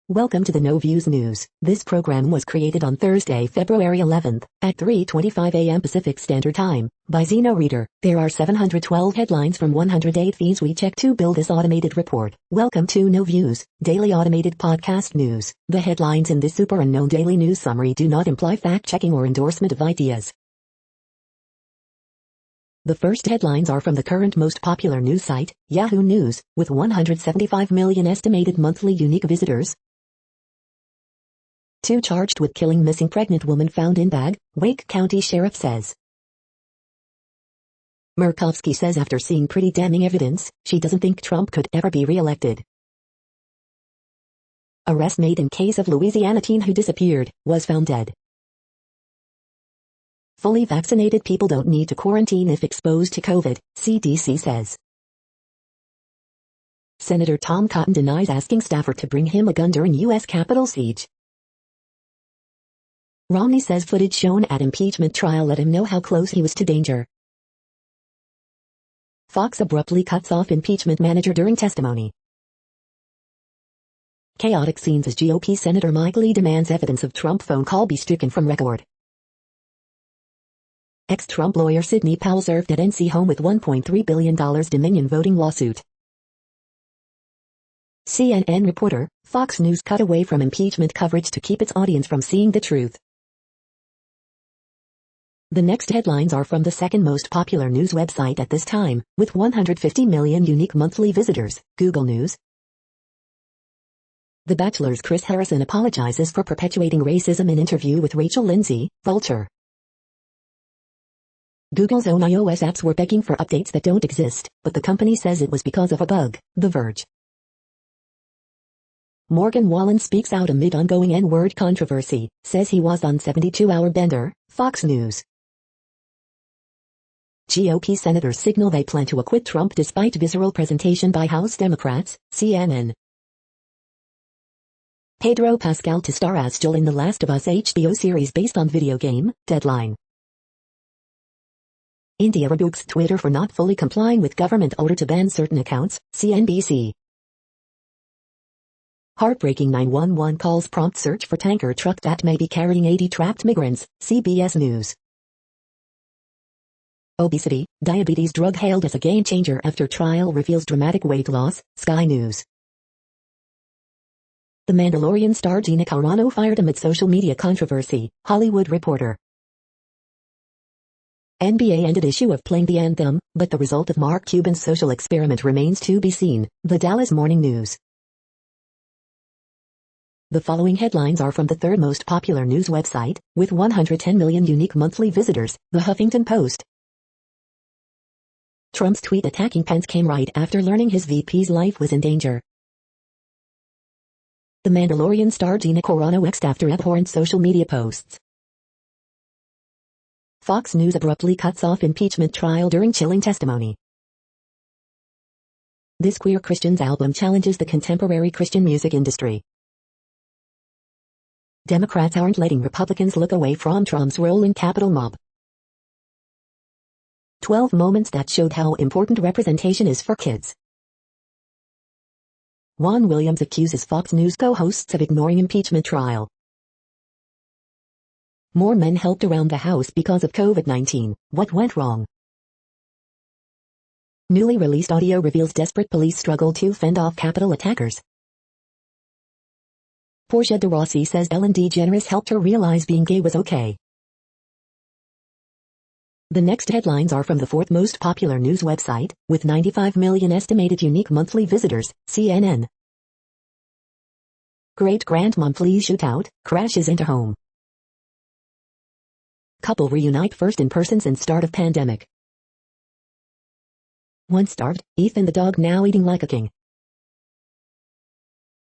Welcome to the No Views News. This program was created on Thursday, February 11th, at 3:25 a.m. Pacific Standard Time, by Zeno Reader. There are 712 headlines from 108 feeds we check to build this automated report. Welcome to No Views, daily automated podcast news. The headlines in this super unknown daily news summary do not imply fact-checking or endorsement of ideas. The first headlines are from the current most popular news site, Yahoo News, with 175 million estimated monthly unique visitors. 2 charged with killing missing pregnant woman found in bag, Wake County Sheriff says. Murkowski says after seeing pretty damning evidence, she doesn't think Trump could ever be re-elected. Arrest made in case of Louisiana teen who disappeared, was found dead. Fully vaccinated people don't need to quarantine if exposed to COVID, CDC says. Senator Tom Cotton denies asking staffer to bring him a gun during U.S. Capitol siege. Romney says footage shown at impeachment trial let him know how close he was to danger. Fox abruptly cuts off impeachment manager during testimony. Chaotic scenes as GOP Senator Mike Lee demands evidence of Trump phone call be stricken from record. Ex-Trump lawyer Sidney Powell served at NC home with $1.3 billion Dominion voting lawsuit. CNN reporter, Fox News cut away from impeachment coverage to keep its audience from seeing the truth. The next headlines are from the second most popular news website at this time, with 150 million unique monthly visitors, Google News. The Bachelor's Chris Harrison apologizes for perpetuating racism in interview with Rachel Lindsay, Vulture. Google's own iOS apps were begging for updates that don't exist, but the company says it was because of a bug, The Verge. Morgan Wallen speaks out amid ongoing N-word controversy, says he was on 72-hour bender, Fox News. GOP senators signal they plan to acquit Trump despite visceral presentation by House Democrats, CNN. Pedro Pascal to star as Joel in The Last of Us HBO series based on video game, Deadline. India rebukes Twitter for not fully complying with government order to ban certain accounts, CNBC. Heartbreaking 911 calls prompt search for tanker truck that may be carrying 80 trapped migrants, CBS News. Obesity, diabetes drug hailed as a game changer after trial reveals dramatic weight loss, Sky News. The Mandalorian star Gina Carano fired amid social media controversy, Hollywood Reporter. NBA ended issue of playing the anthem, but the result of Mark Cuban's social experiment remains to be seen, the Dallas Morning News. The following headlines are from the third most popular news website, with 110 million unique monthly visitors, The Huffington Post. Trump's tweet attacking Pence came right after learning his VP's life was in danger. The Mandalorian star Gina Carano X'd after abhorrent social media posts. Fox News abruptly cuts off impeachment trial during chilling testimony. This Queer Christians album challenges the contemporary Christian music industry. Democrats aren't letting Republicans look away from Trump's role in Capitol mob. 12 moments that showed how important representation is for kids. Juan Williams accuses Fox News co-hosts of ignoring impeachment trial. More men helped around the house because of COVID-19. What went wrong? Newly released audio reveals desperate police struggle to fend off Capitol attackers. Portia de Rossi says Ellen DeGeneres helped her realize being gay was okay. The next headlines are from the fourth most popular news website, with 95 million estimated unique monthly visitors, CNN. Great-grandmom flees shootout, crashes into home. Couple reunite first in person since start of pandemic. Once starved, Ethan the dog now eating like a king.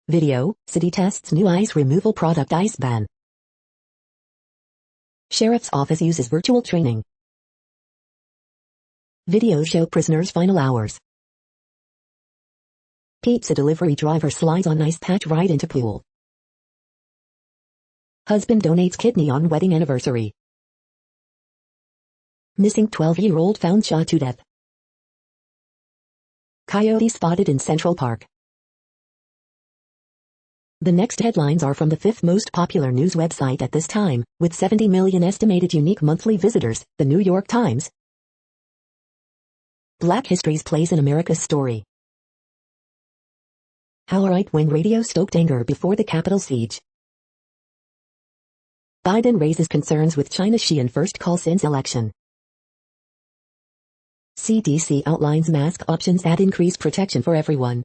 Video, city tests new ice removal product ice ban. Sheriff's office uses virtual training. Videos show prisoners' final hours. Pizza delivery driver slides on ice patch right into pool. Husband donates kidney on wedding anniversary. Missing 12-year-old found shot to death. Coyote spotted in Central Park. The next headlines are from the fifth most popular news website at this time, with 70 million estimated unique monthly visitors, the New York Times. Black History's Place in America's Story. How a right-wing radio stoked anger before the Capitol siege. Biden raises concerns with China's Xi in first call since election. CDC outlines mask options add increased protection for everyone.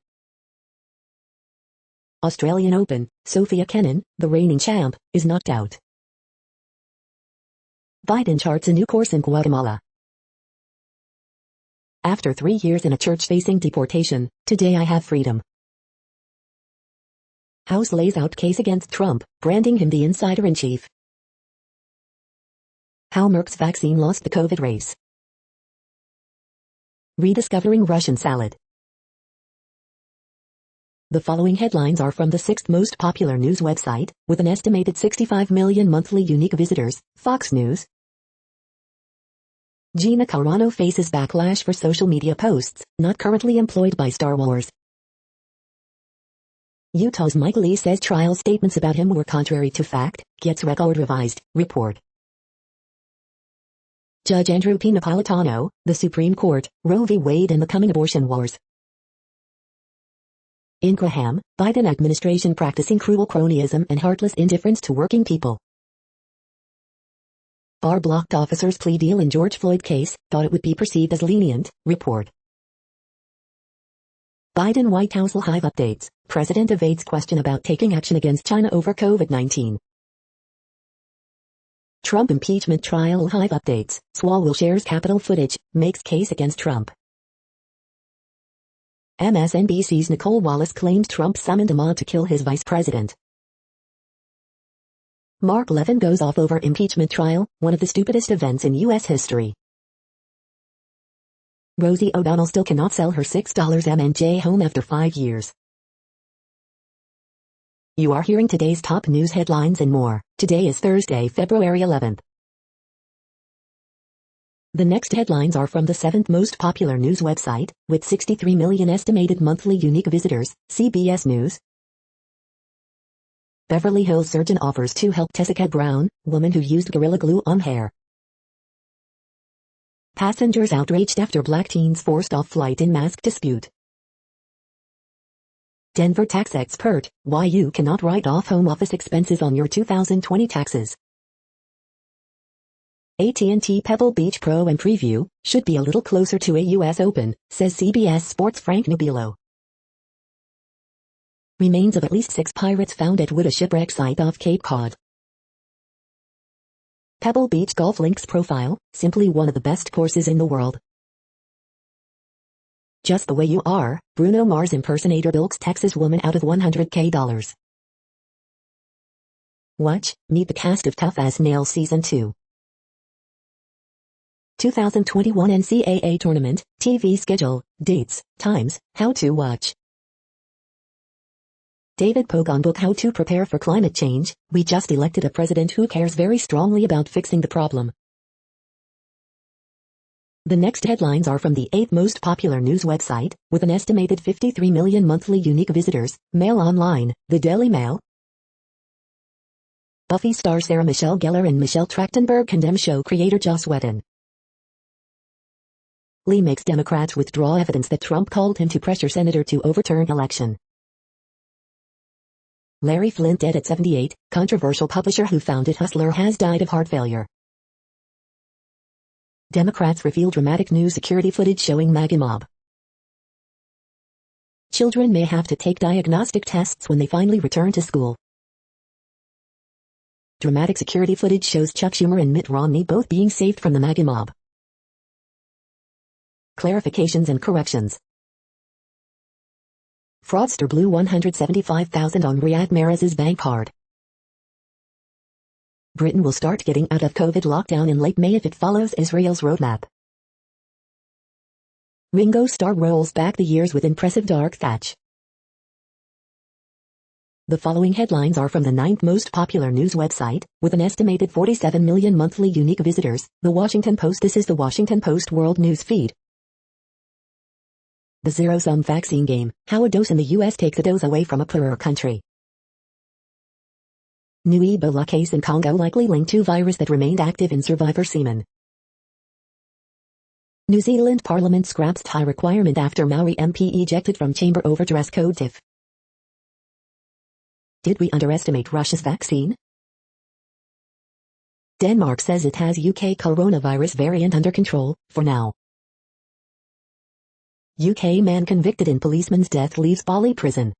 Australian Open, Sophia Kenin, the reigning champ, is knocked out. Biden charts a new course in Guatemala. After 3 years in a church facing deportation, today I have freedom. House lays out case against Trump, branding him the insider-in-chief. How Merck's vaccine lost the COVID race. Rediscovering Russian salad. The following headlines are from the sixth most popular news website, with an estimated 65 million monthly unique visitors, Fox News. Gina Carano faces backlash for social media posts, not currently employed by Star Wars. Utah's Mike Lee says trial statements about him were contrary to fact, gets record revised, report. Judge Andrew P. Napolitano, the Supreme Court, Roe v. Wade and the coming abortion wars. In Graham, Biden administration practicing cruel cronyism and heartless indifference to working people. Barr blocked officers' plea deal in George Floyd case, thought it would be perceived as lenient, report. Biden White House live updates, President evades question about taking action against China over COVID-19. Trump impeachment trial live updates, Swalwell shares Capitol footage, makes case against Trump. MSNBC's Nicole Wallace claims Trump summoned a mob to kill his vice president. Mark Levin goes off over impeachment trial, one of the stupidest events in U.S. history. Rosie O'Donnell still cannot sell her $6 M&J home after 5 years. You are hearing today's top news headlines and more. Today is Thursday, February 11th. The next headlines are from the seventh most popular news website, with 63 million estimated monthly unique visitors, CBS News. Beverly Hills surgeon offers to help Tessica Brown, woman who used Gorilla Glue on hair. Passengers outraged after black teens forced off flight in mask dispute. Denver tax expert, why you cannot write off home office expenses on your 2020 taxes. AT&T Pebble Beach Pro and Preview should be a little closer to a U.S. Open, says CBS Sports' Frank Nubilo. Remains of at least 6 pirates found at Wood, a shipwreck site off Cape Cod. Pebble Beach Golf Links profile, simply one of the best courses in the world. Just the way you are, Bruno Mars impersonator bilks Texas woman out of $100K. Watch, meet the cast of Tough as Nails Season 2. 2021 NCAA Tournament, TV schedule, dates, times, how to watch. David Pogon book How to Prepare for Climate Change. We just elected a president who cares very strongly about fixing the problem. The next headlines are from the 8th most popular news website, with an estimated 53 million monthly unique visitors, Mail Online, the Daily Mail. Buffy star Sarah Michelle Gellar and Michelle Trachtenberg condemn show creator Joss Whedon. Lee makes Democrats withdraw evidence that Trump called him to pressure senator to overturn election. Larry Flynt dead at 78, controversial publisher who founded Hustler has died of heart failure. Democrats reveal dramatic new security footage showing MAGA mob. Children may have to take diagnostic tests when they finally return to school. Dramatic security footage shows Chuck Schumer and Mitt Romney both being saved from the MAGA mob. Clarifications and corrections. Fraudster blew $175,000 on Riyad Mahrez's bank card. Britain will start getting out of COVID lockdown in late May if it follows Israel's roadmap. Ringo Starr rolls back the years with impressive dark thatch. The following headlines are from the 9th most popular news website, with an estimated 47 million monthly unique visitors, The Washington Post. This is the Washington Post World News Feed. The zero-sum vaccine game, how a dose in the U.S. takes a dose away from a poorer country. New Ebola case in Congo likely linked to virus that remained active in survivor semen. New Zealand Parliament scraps tie requirement after Maori MP ejected from chamber over dress code tiff. Did we underestimate Russia's vaccine? Denmark says it has UK coronavirus variant under control, for now. UK man convicted in policeman's death leaves Bali prison.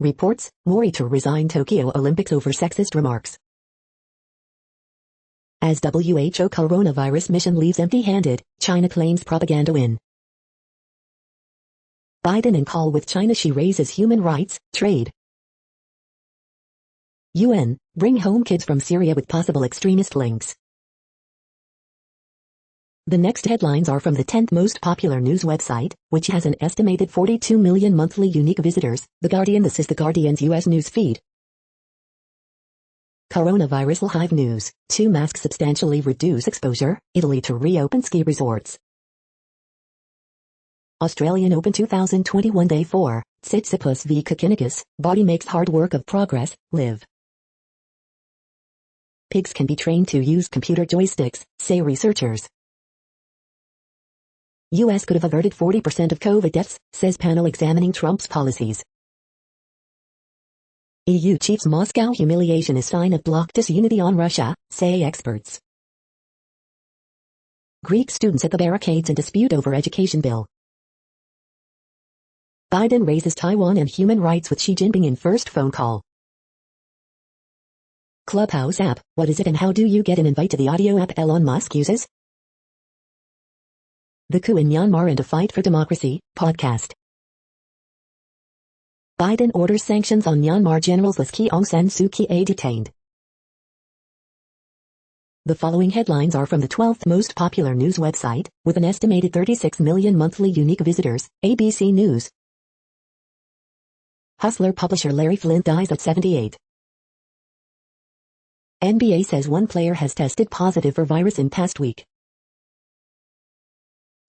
Reports, Mori to resign Tokyo Olympics over sexist remarks. As WHO coronavirus mission leaves empty-handed, China claims propaganda win. Biden in call with China, she raises human rights, trade. UN, bring home kids from Syria with possible extremist links. The next headlines are from the 10th most popular news website, which has an estimated 42 million monthly unique visitors, The Guardian. This is The Guardian's US news feed. Coronavirus Live News, 2 masks substantially reduce exposure, Italy to reopen ski resorts. Australian Open 2021 Day 4, Tsitsipas v Kokkinakis, body makes hard work of progress, live. Pigs can be trained to use computer joysticks, say researchers. US could have averted 40% of COVID deaths, says panel examining Trump's policies. EU chief's Moscow humiliation is sign of bloc disunity on Russia, say experts. Greek students at the barricades in dispute over education bill. Biden raises Taiwan and human rights with Xi Jinping in first phone call. Clubhouse app, what is it and how do you get an invite to the audio app Elon Musk uses? The coup in Myanmar and a fight for democracy, podcast. Biden orders sanctions on Myanmar generals with Aung San Suu Kyi detained. The following headlines are from the 12th most popular news website, with an estimated 36 million monthly unique visitors, ABC News. Hustler publisher Larry Flynt dies at 78. NBA says one player has tested positive for virus in past week.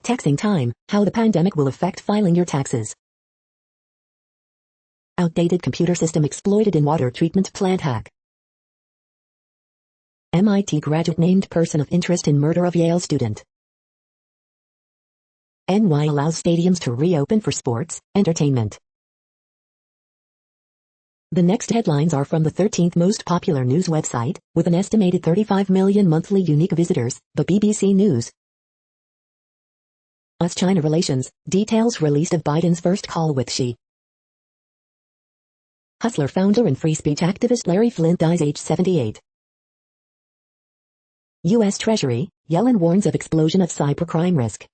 Taxing time, how the pandemic will affect filing your taxes. Outdated computer system exploited in water treatment plant hack. MIT graduate named person of interest in murder of Yale student. NY allows stadiums to reopen for sports, entertainment. The next headlines are from the 13th most popular news website, with an estimated 35 million monthly unique visitors, the BBC News. US-China relations, details released of Biden's first call with Xi. Hustler founder and free speech activist Larry Flynt dies age 78. U.S. Treasury, Yellen warns of explosion of cybercrime risk.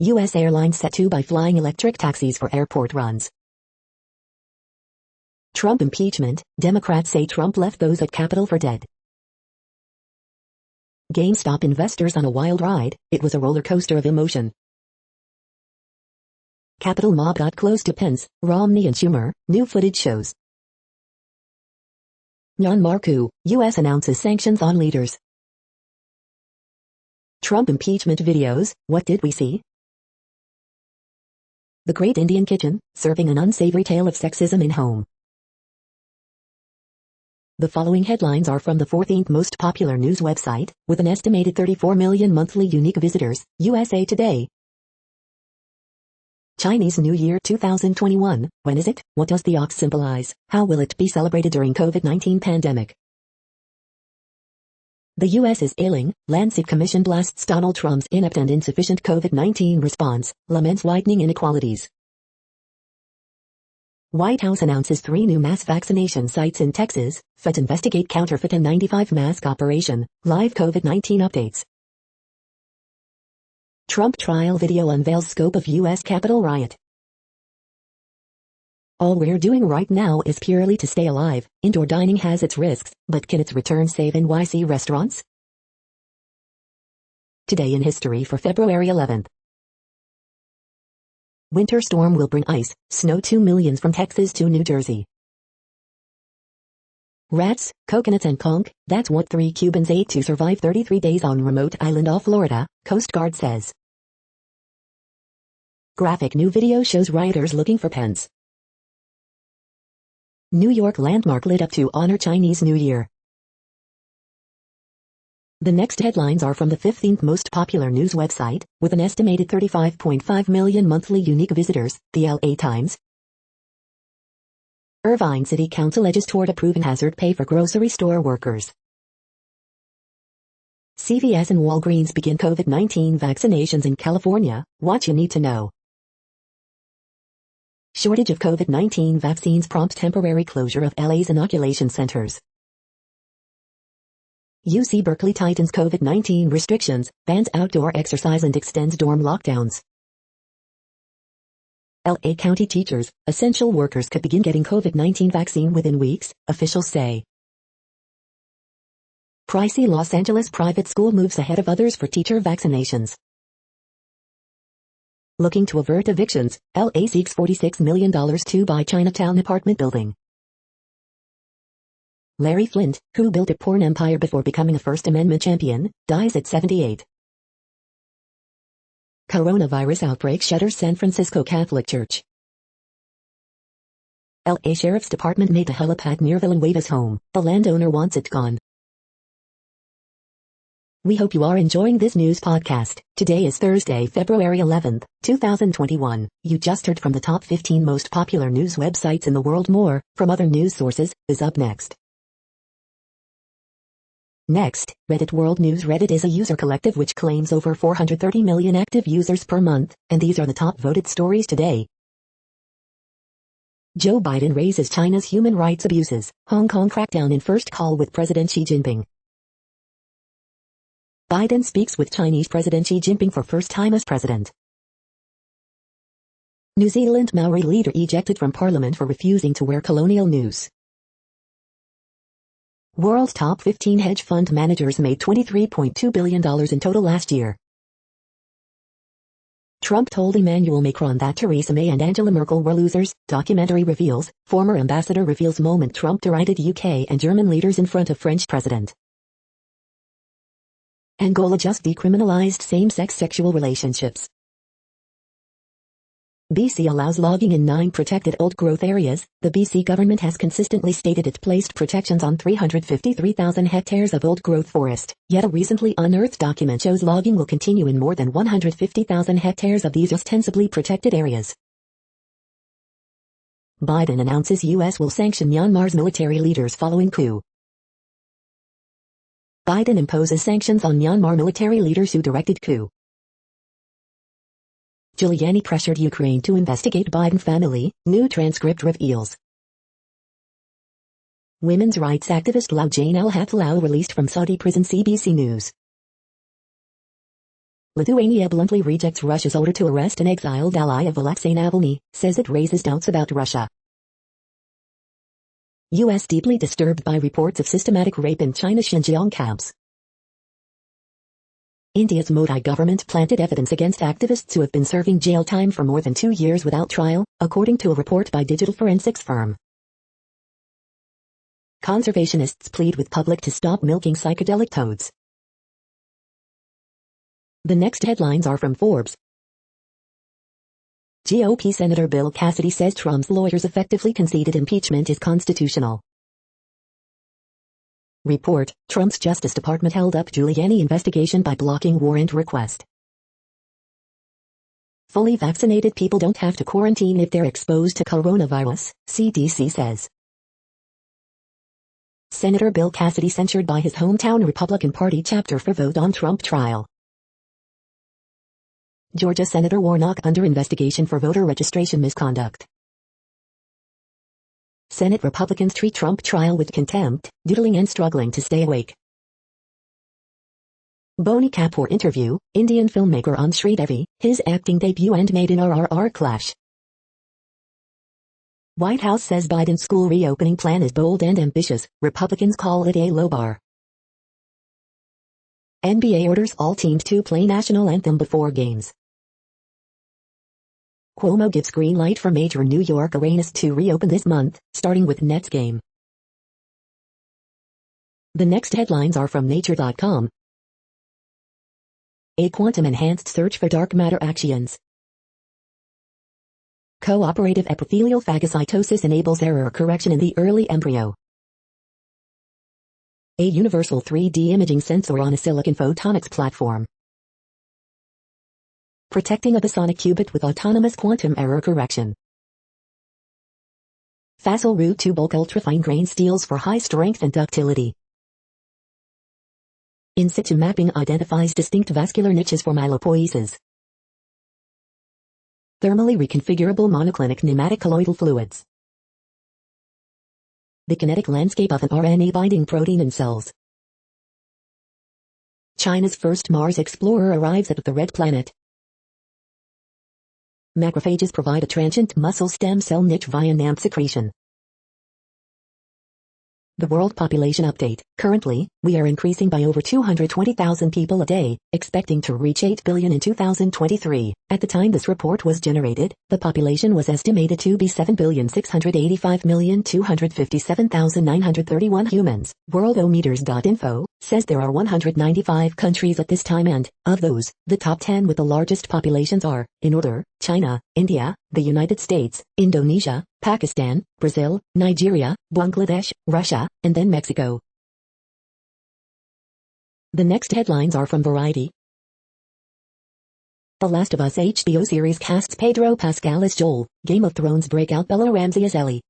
U.S. airlines set to buy flying electric taxis for airport runs. Trump impeachment, Democrats say Trump left those at Capitol for dead. GameStop investors on a wild ride, it was a roller coaster of emotion. Capitol mob got close to Pence, Romney and Schumer, new footage shows. Myanmar coup, U.S. announces sanctions on leaders. Trump impeachment videos, what did we see? The Great Indian Kitchen, serving an unsavory tale of sexism in home. The following headlines are from the 14th most popular news website, with an estimated 34 million monthly unique visitors, USA Today. Chinese New Year 2021, when is it? What does the ox symbolize? How will it be celebrated during COVID-19 pandemic? The U.S. is ailing, Lancet Commission blasts Donald Trump's inept and insufficient COVID-19 response, laments widening inequalities. White House announces 3 new mass vaccination sites in Texas, feds investigate counterfeit N95 mask operation, live COVID-19 updates. Trump trial video unveils scope of U.S. Capitol riot. All we're doing right now is purely to stay alive. Indoor dining has its risks, but can its return save NYC restaurants? Today in history for February 11th. Winter storm will bring ice, snow to millions from Texas to New Jersey. Rats, coconuts and conch, that's what 3 Cubans ate to survive 33 days on remote island off Florida, Coast Guard says. Graphic new video shows rioters looking for Pence. New York landmark lit up to honor Chinese New Year. The next headlines are from the 15th most popular news website, with an estimated 35.5 million monthly unique visitors, the LA Times. Irvine City Council edges toward approving hazard pay for grocery store workers. CVS and Walgreens begin COVID-19 vaccinations in California, what you need to know. Shortage of COVID-19 vaccines prompts temporary closure of LA's inoculation centers. UC Berkeley tightens COVID-19 restrictions, bans outdoor exercise and extends dorm lockdowns. LA County teachers, essential workers could begin getting COVID-19 vaccine within weeks, officials say. Pricey Los Angeles private school moves ahead of others for teacher vaccinations. Looking to avert evictions, LA seeks $46 million to buy Chinatown apartment building. Larry Flynt, who built a porn empire before becoming a First Amendment champion, dies at 78. Coronavirus outbreak shutters San Francisco Catholic Church. LA Sheriff's Department made a helipad near Villanueva's home. The landowner wants it gone. We hope you are enjoying this news podcast. Today is Thursday, February 11th, 2021. You just heard from the top 15 most popular news websites in the world. More, from other news sources, is up next. Next, Reddit World News. Reddit is a user collective which claims over 430 million active users per month, and these are the top voted stories today. Joe Biden raises China's human rights abuses. Hong Kong crackdown in first call with President Xi Jinping. Biden speaks with Chinese President Xi Jinping for first time as president. New Zealand Maori leader ejected from parliament for refusing to wear colonial noose. World top 15 hedge fund managers made $23.2 billion in total last year. Trump told Emmanuel Macron that Theresa May and Angela Merkel were losers. Documentary reveals, former ambassador reveals moment Trump derided UK and German leaders in front of French president. Angola just decriminalized same-sex sexual relationships. BC allows logging in 9 protected old-growth areas. The BC government has consistently stated it placed protections on 353,000 hectares of old-growth forest, yet a recently unearthed document shows logging will continue in more than 150,000 hectares of these ostensibly protected areas. Biden announces U.S. will sanction Myanmar's military leaders following coup. Biden imposes sanctions on Myanmar military leaders who directed coup. Giuliani pressured Ukraine to investigate Biden family, new transcript reveals. Women's rights activist Loujain Al-Hathloul released from Saudi prison. CBC News. Lithuania bluntly rejects Russia's order to arrest an exiled ally of Alexei Navalny, says it raises doubts about Russia. U.S. deeply disturbed by reports of systematic rape in China's Xinjiang camps. India's Modi government planted evidence against activists who have been serving jail time for more than 2 years without trial, according to a report by digital forensics firm. Conservationists plead with public to stop milking psychedelic toads. The next headlines are from Forbes. GOP Senator Bill Cassidy says Trump's lawyers effectively conceded impeachment is constitutional. Report, Trump's Justice Department held up Giuliani investigation by blocking warrant request. Fully vaccinated people don't have to quarantine if they're exposed to coronavirus, CDC says. Senator Bill Cassidy censured by his hometown Republican Party chapter for vote on Trump trial. Georgia Senator Warnock under investigation for voter registration misconduct. Senate Republicans treat Trump trial with contempt, doodling and struggling to stay awake. Boni Kapoor interview, Indian filmmaker on Sridevi, his acting debut and made in RRR clash. White House says Biden's school reopening plan is bold and ambitious, Republicans call it a low bar. NBA orders all teams to play national anthem before games. Cuomo gives green light for major New York arenas to reopen this month, starting with Nets game. The next headlines are from Nature.com. A quantum-enhanced search for dark matter actions. Cooperative epithelial phagocytosis enables error correction in the early embryo. A universal 3D imaging sensor on a silicon photonics platform. Protecting a bosonic qubit with autonomous quantum error correction. Facile root to bulk ultrafine grain steels for high strength and ductility. In situ mapping identifies distinct vascular niches for myelopoiesis. Thermally reconfigurable monoclinic pneumatic colloidal fluids. The kinetic landscape of an RNA-binding protein in cells. China's first Mars explorer arrives at the Red Planet. Macrophages provide a transient muscle stem cell niche via NAMP secretion. The World Population Update. Currently, we are increasing by over 220,000 people a day, expecting to reach 8 billion in 2023. At the time this report was generated, the population was estimated to be 7,685,257,931 humans. Worldometers.info says there are 195 countries at this time and, of those, the top 10 with the largest populations are, in order, China, India, the United States, Indonesia, Pakistan, Brazil, Nigeria, Bangladesh, Russia, and then Mexico. The next headlines are from Variety. The Last of Us HBO series casts Pedro Pascal as Joel, Game of Thrones breakout Bella Ramsey as Ellie.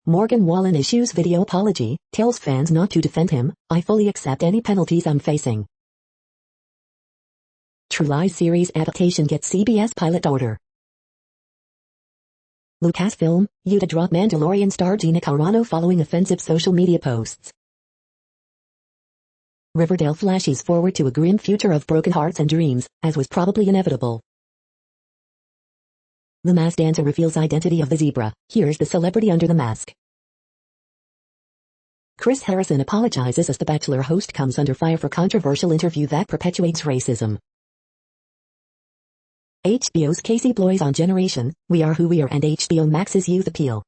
Morgan Wallen issues video apology, tells fans not to defend him, I fully accept any penalties I'm facing. True Lies series adaptation gets CBS pilot order. Lucasfilm, to drop Mandalorian star Gina Carano following offensive social media posts. Riverdale flashes forward to a grim future of broken hearts and dreams, as was probably inevitable. The Masked Dancer reveals identity of the zebra. Here's the celebrity under the mask. Chris Harrison apologizes as The Bachelor host comes under fire for controversial interview that perpetuates racism. HBO's Casey Bloys on Generation, We Are Who We Are and HBO Max's Youth Appeal.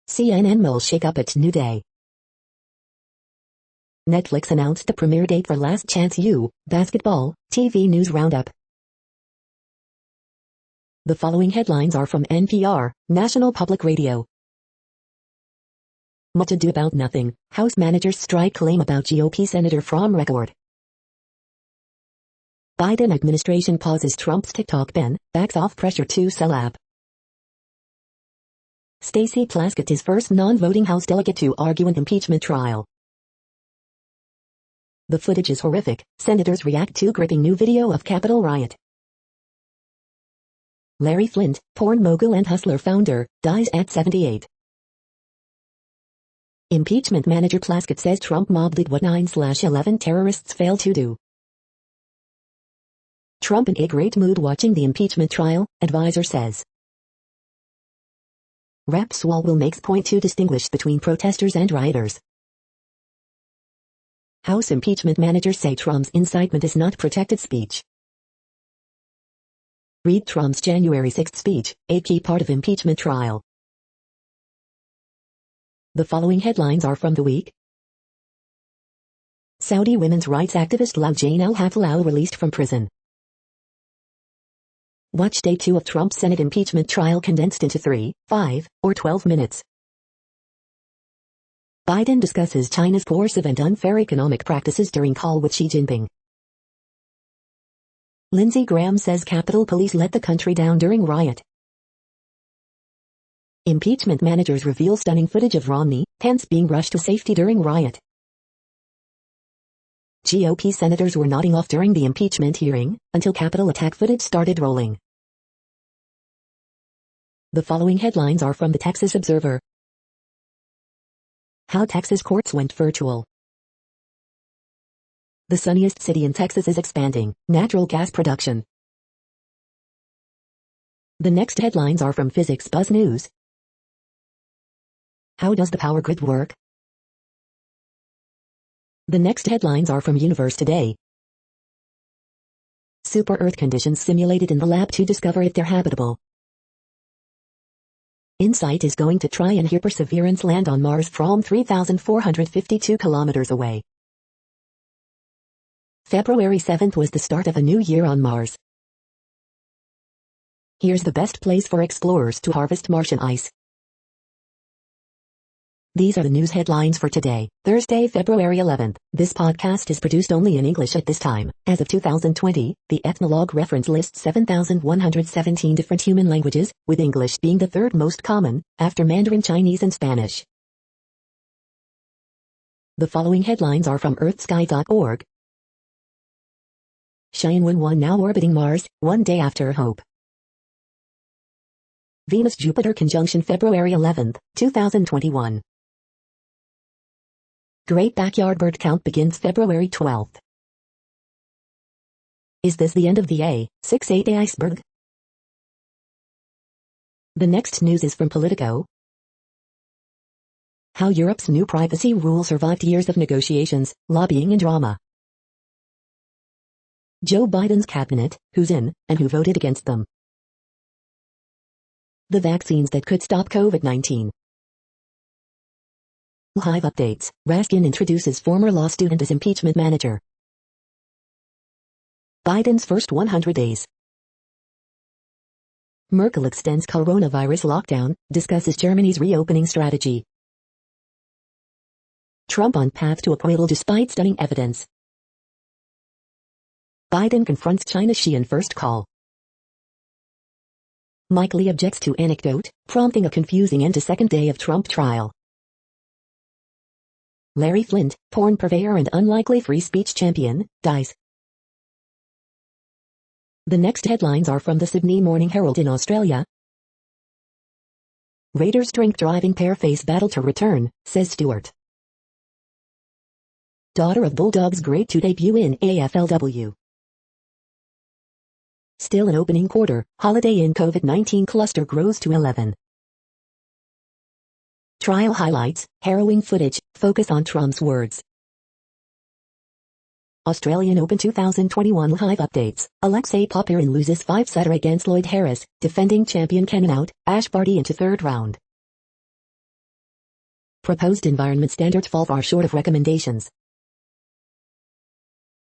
CNN will shake up at New Day. Netflix announced the premiere date for Last Chance U, basketball, TV news roundup. The following headlines are from NPR, National Public Radio. Much ado about nothing, House managers strike claim about GOP senator from record. Biden administration pauses Trump's TikTok ban, backs off pressure to sell app. Stacey Plaskett is first non-voting House delegate to argue an impeachment trial. The footage is horrific, senators react to gripping new video of Capitol riot. Larry Flynt, porn mogul and Hustler founder, dies at 78. Impeachment manager Plaskett says Trump mob did what 9/11 terrorists failed to do. Trump in a great mood watching the impeachment trial, advisor says. Rep Swalwell makes point to distinguish between protesters and rioters. House impeachment managers say Trump's incitement is not protected speech. Read Trump's January 6 speech, a key part of impeachment trial. The following headlines are from The Week. Saudi women's rights activist Loujain al-Hafalal released from prison. Watch Day 2 of Trump's Senate impeachment trial condensed into 3, 5, or 12 minutes. Biden discusses China's coercive and unfair economic practices during call with Xi Jinping. Lindsey Graham says Capitol Police let the country down during riot. Impeachment managers reveal stunning footage of Romney, Pence being rushed to safety during riot. GOP senators were nodding off during the impeachment hearing, until Capitol attack footage started rolling. The following headlines are from the Texas Observer. How Texas courts went virtual. The sunniest city in Texas is expanding natural gas production. The next headlines are from Physics Buzz News. How does the power grid work? The next headlines are from Universe Today. Super Earth conditions simulated in the lab to discover if they're habitable. InSight is going to try and hear Perseverance land on Mars from 3,452 kilometers away. February 7th was the start of a new year on Mars. Here's the best place for explorers to harvest Martian ice. These are the news headlines for today, Thursday, February 11th. This podcast is produced only in English at this time. As of 2020, the Ethnologue reference lists 7,117 different human languages, with English being the third most common, after Mandarin Chinese and Spanish. The following headlines are from earthsky.org. Tianwen-1 now orbiting Mars, one day after Hope. Venus-Jupiter conjunction February 11th, 2021. Great backyard bird count begins February 12th. Is this the end of the A68 iceberg? The next news is from Politico. How Europe's new privacy rule survived years of negotiations, lobbying and drama. Joe Biden's cabinet, who's in, and who voted against them. The vaccines that could stop COVID-19. Live updates. Raskin introduces former law student as impeachment manager. Biden's first 100 days. Merkel extends coronavirus lockdown, discusses Germany's reopening strategy. Trump on path to acquittal despite stunning evidence. Biden confronts China's Xi in first call. Mike Lee objects to anecdote, prompting a confusing end to second day of Trump trial. Larry Flynt, porn purveyor and unlikely free speech champion, dies. The next headlines are from the Sydney Morning Herald in Australia. Raiders drink driving pair face battle to return, says Stewart. Daughter of Bulldogs' Grade 2 debut in AFLW. Still an opening quarter, Holiday Inn COVID-19 cluster grows to 11. Trial highlights, harrowing footage, focus on Trump's words. Australian Open 2021 live updates. Alexei Popyrin loses 5-setter against Lloyd Harris, defending champion Kenan out, Ash Barty into third round. Proposed environment standards fall far short of recommendations.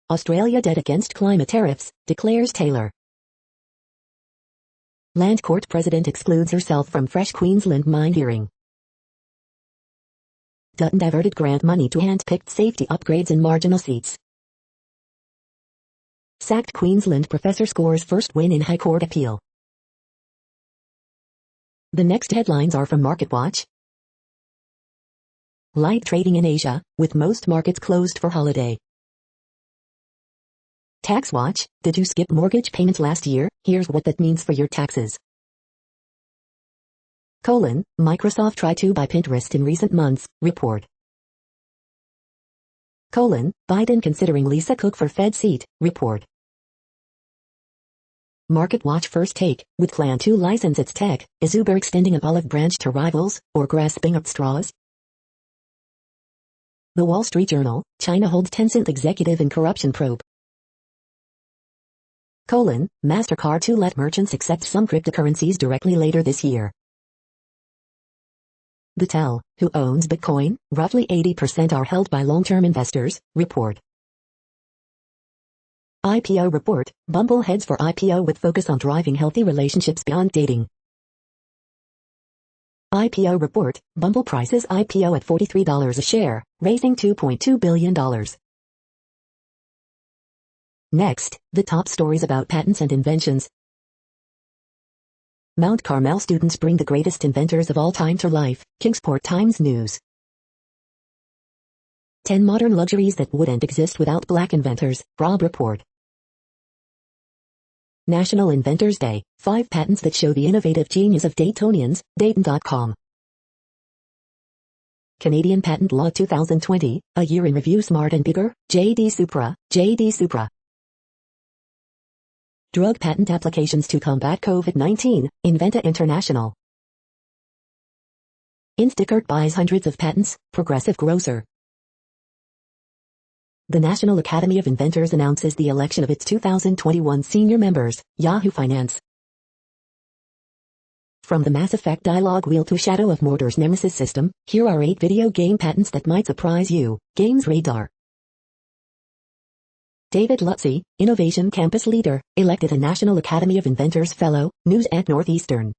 Australia dead against climate tariffs, declares Taylor. Land Court President excludes herself from fresh Queensland mine hearing. Dutton diverted grant money to hand-picked safety upgrades in marginal seats. Sacked Queensland professor scores first win in High Court appeal. The next headlines are from MarketWatch. Light trading in Asia, with most markets closed for holiday. TaxWatch, did you skip mortgage payments last year? Here's what that means for your taxes. Microsoft tried to buy Pinterest in recent months, report. Biden considering Lisa Cook for Fed seat, report. MarketWatch first take, with plan to license its tech, is Uber extending an olive branch to rivals, or grasping at straws? The Wall Street Journal, China holds Tencent executive in corruption probe. MasterCard to let merchants accept some cryptocurrencies directly later this year. The Tell, who owns Bitcoin, roughly 80% are held by long-term investors, report. IPO report, Bumble heads for IPO with focus on driving healthy relationships beyond dating. IPO report, Bumble prices IPO at $43 a share, raising $2.2 billion. Next, the top stories about patents and inventions. Mount Carmel students bring the greatest inventors of all time to life, Kingsport Times News. 10 modern luxuries that wouldn't exist without black inventors, Rob report. National Inventors Day, 5 patents that show the innovative genius of Daytonians, Dayton.com. Canadian Patent Law 2020, a year in review. Smart and Bigger, J.D. Supra. Drug patent applications to combat COVID-19, Inventa International. Instacart buys hundreds of patents, Progressive Grocer. The National Academy of Inventors announces the election of its 2021 senior members, Yahoo Finance. From the Mass Effect dialogue wheel to Shadow of Mordor's Nemesis system, here are 8 video game patents that might surprise you. Games Radar. David Lutzy, Innovation Campus Leader, elected a National Academy of Inventors Fellow, News at Northeastern.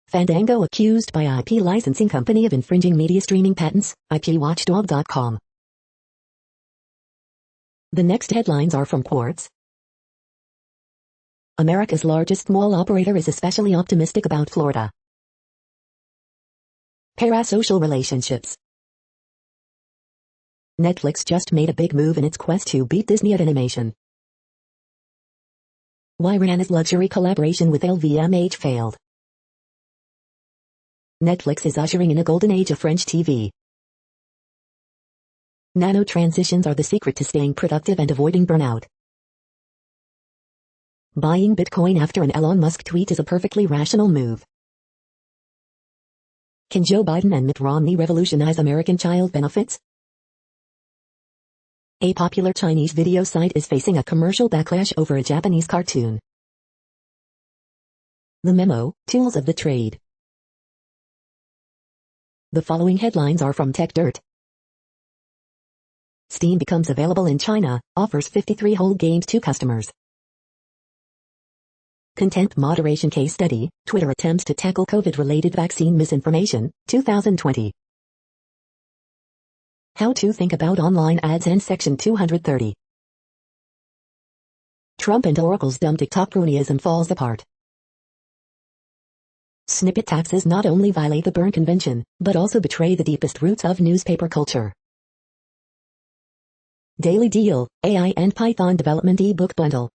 Fandango accused by IP licensing company of infringing media streaming patents, IPWatchdog.com. The next headlines are from Quartz. America's largest mall operator is especially optimistic about Florida. Parasocial relationships. Netflix just made a big move in its quest to beat Disney at animation. Why Rihanna's luxury collaboration with LVMH failed. Netflix is ushering in a golden age of French TV. Nano transitions are the secret to staying productive and avoiding burnout. Buying Bitcoin after an Elon Musk tweet is a perfectly rational move. Can Joe Biden and Mitt Romney revolutionize American child benefits? A popular Chinese video site is facing a commercial backlash over a Japanese cartoon. The memo, tools of the trade. The following headlines are from TechDirt. Steam becomes available in China, offers 53 whole games to customers. Content moderation case study, Twitter attempts to tackle COVID-related vaccine misinformation, 2020. How to think about online ads and Section 230. Trump and Oracle's dumb TikTok cronyism falls apart. Snippet taxes not only violate the Berne Convention, but also betray the deepest roots of newspaper culture. Daily Deal, AI and Python Development eBook Bundle.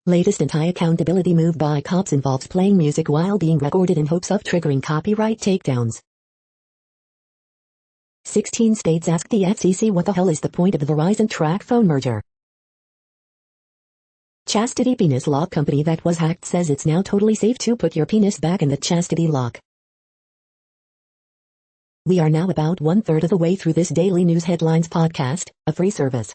Latest anti-accountability move by cops involves playing music while being recorded in hopes of triggering copyright takedowns. 16 states ask the FCC what the hell is the point of the Verizon TracFone merger. Chastity penis lock company that was hacked says it's now totally safe to put your penis back in the chastity lock. We are now about 1/3 of the way through this daily news headlines podcast, a free service.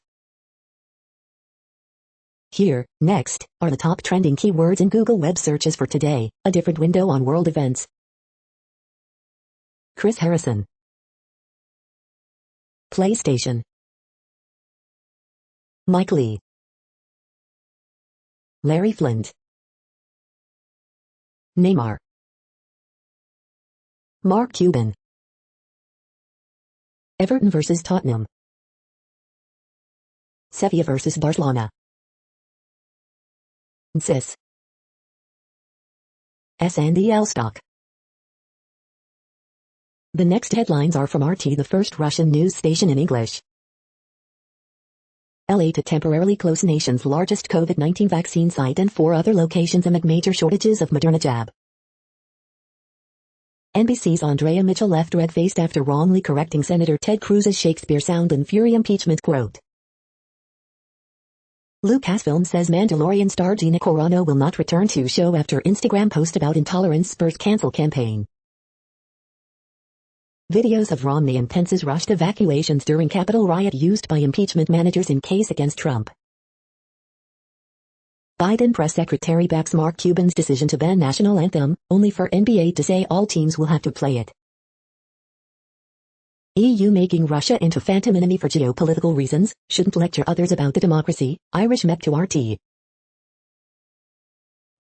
Here, next, are the top trending keywords in Google web searches for today, a different window on world events. Chris Harrison. PlayStation. Mike Lee. Larry Flint. Neymar. Mark Cuban. Everton vs Tottenham. Sevilla vs Barcelona. SIS. SNDL stock. The next headlines are from RT, the first Russian news station in English. LA to temporarily close nation's largest COVID-19 vaccine site and 4 other locations amid major shortages of Moderna jab. NBC's Andrea Mitchell left red-faced after wrongly correcting Senator Ted Cruz's Shakespeare sound and fury impeachment quote. Lucasfilm says Mandalorian star Gina Carano will not return to show after Instagram post about intolerance spurs cancel campaign. Videos of Romney and Pence's rushed evacuations during Capitol riot used by impeachment managers in case against Trump. Biden press secretary backs Mark Cuban's decision to ban national anthem, only for NBA to say all teams will have to play it. EU making Russia into phantom enemy for geopolitical reasons, shouldn't lecture others about the democracy, Irish MEP to RT.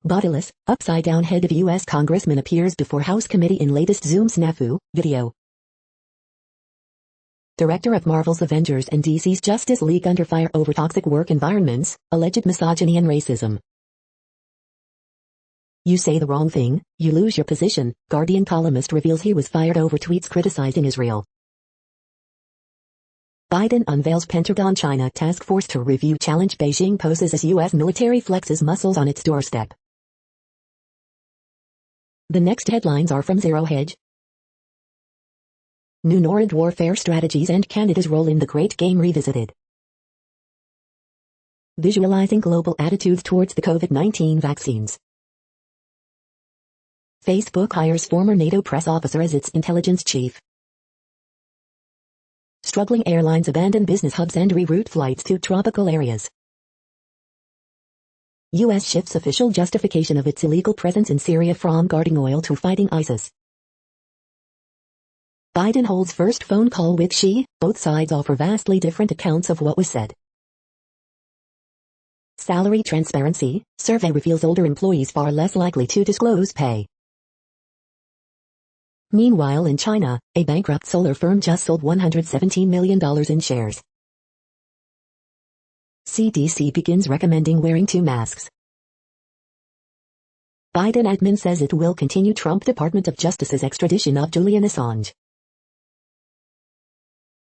Bodiless, upside-down head of U.S. Congressman appears before House committee in latest Zoom snafu, video. Director of Marvel's Avengers and DC's Justice League under fire over toxic work environments, alleged misogyny and racism. You say the wrong thing, you lose your position, Guardian columnist reveals he was fired over tweets criticizing Israel. Biden unveils Pentagon-China task force to review challenge Beijing poses as U.S. military flexes muscles on its doorstep. The next headlines are from Zero Hedge. New Norad warfare strategies and Canada's role in the Great Game revisited. Visualizing global attitudes towards the COVID-19 vaccines. Facebook hires former NATO press officer as its intelligence chief. Struggling airlines abandon business hubs and reroute flights to tropical areas. U.S. shifts official justification of its illegal presence in Syria from guarding oil to fighting ISIS. Biden holds first phone call with Xi. Both sides offer vastly different accounts of what was said. Salary transparency. Survey reveals older employees far less likely to disclose pay. Meanwhile in China, a bankrupt solar firm just sold $117 million in shares. CDC begins recommending wearing 2 masks. Biden admin says it will continue Trump Department of Justice's extradition of Julian Assange.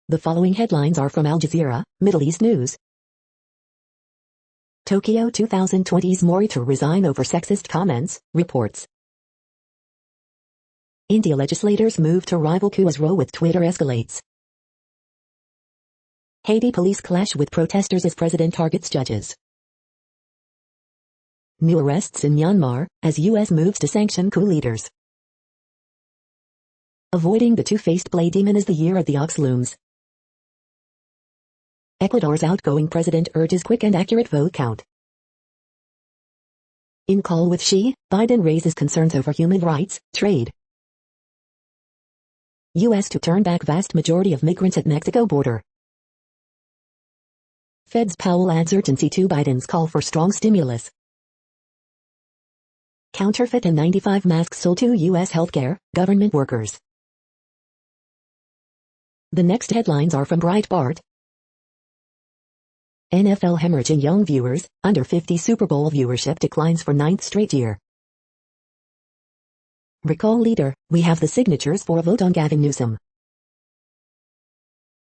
The following headlines are from Al Jazeera, Middle East News. Tokyo 2020's Mori to resign over sexist comments, reports. India legislators move to rival coup as row with Twitter escalates. Haiti police clash with protesters as president targets judges. New arrests in Myanmar, as U.S. moves to sanction coup leaders. Avoiding the two-faced play demon as the year of the ox looms. Ecuador's outgoing president urges quick and accurate vote count. In call with Xi, Biden raises concerns over human rights, trade. U.S. to turn back vast majority of migrants at Mexico border. Fed's Powell adds urgency to Biden's call for strong stimulus. Counterfeit N95 masks sold to U.S. healthcare, government workers. The next headlines are from Breitbart. NFL hemorrhaging young viewers, under 50 Super Bowl viewership declines for 9th straight year. Recall leader, we have the signatures for a vote on Gavin Newsom.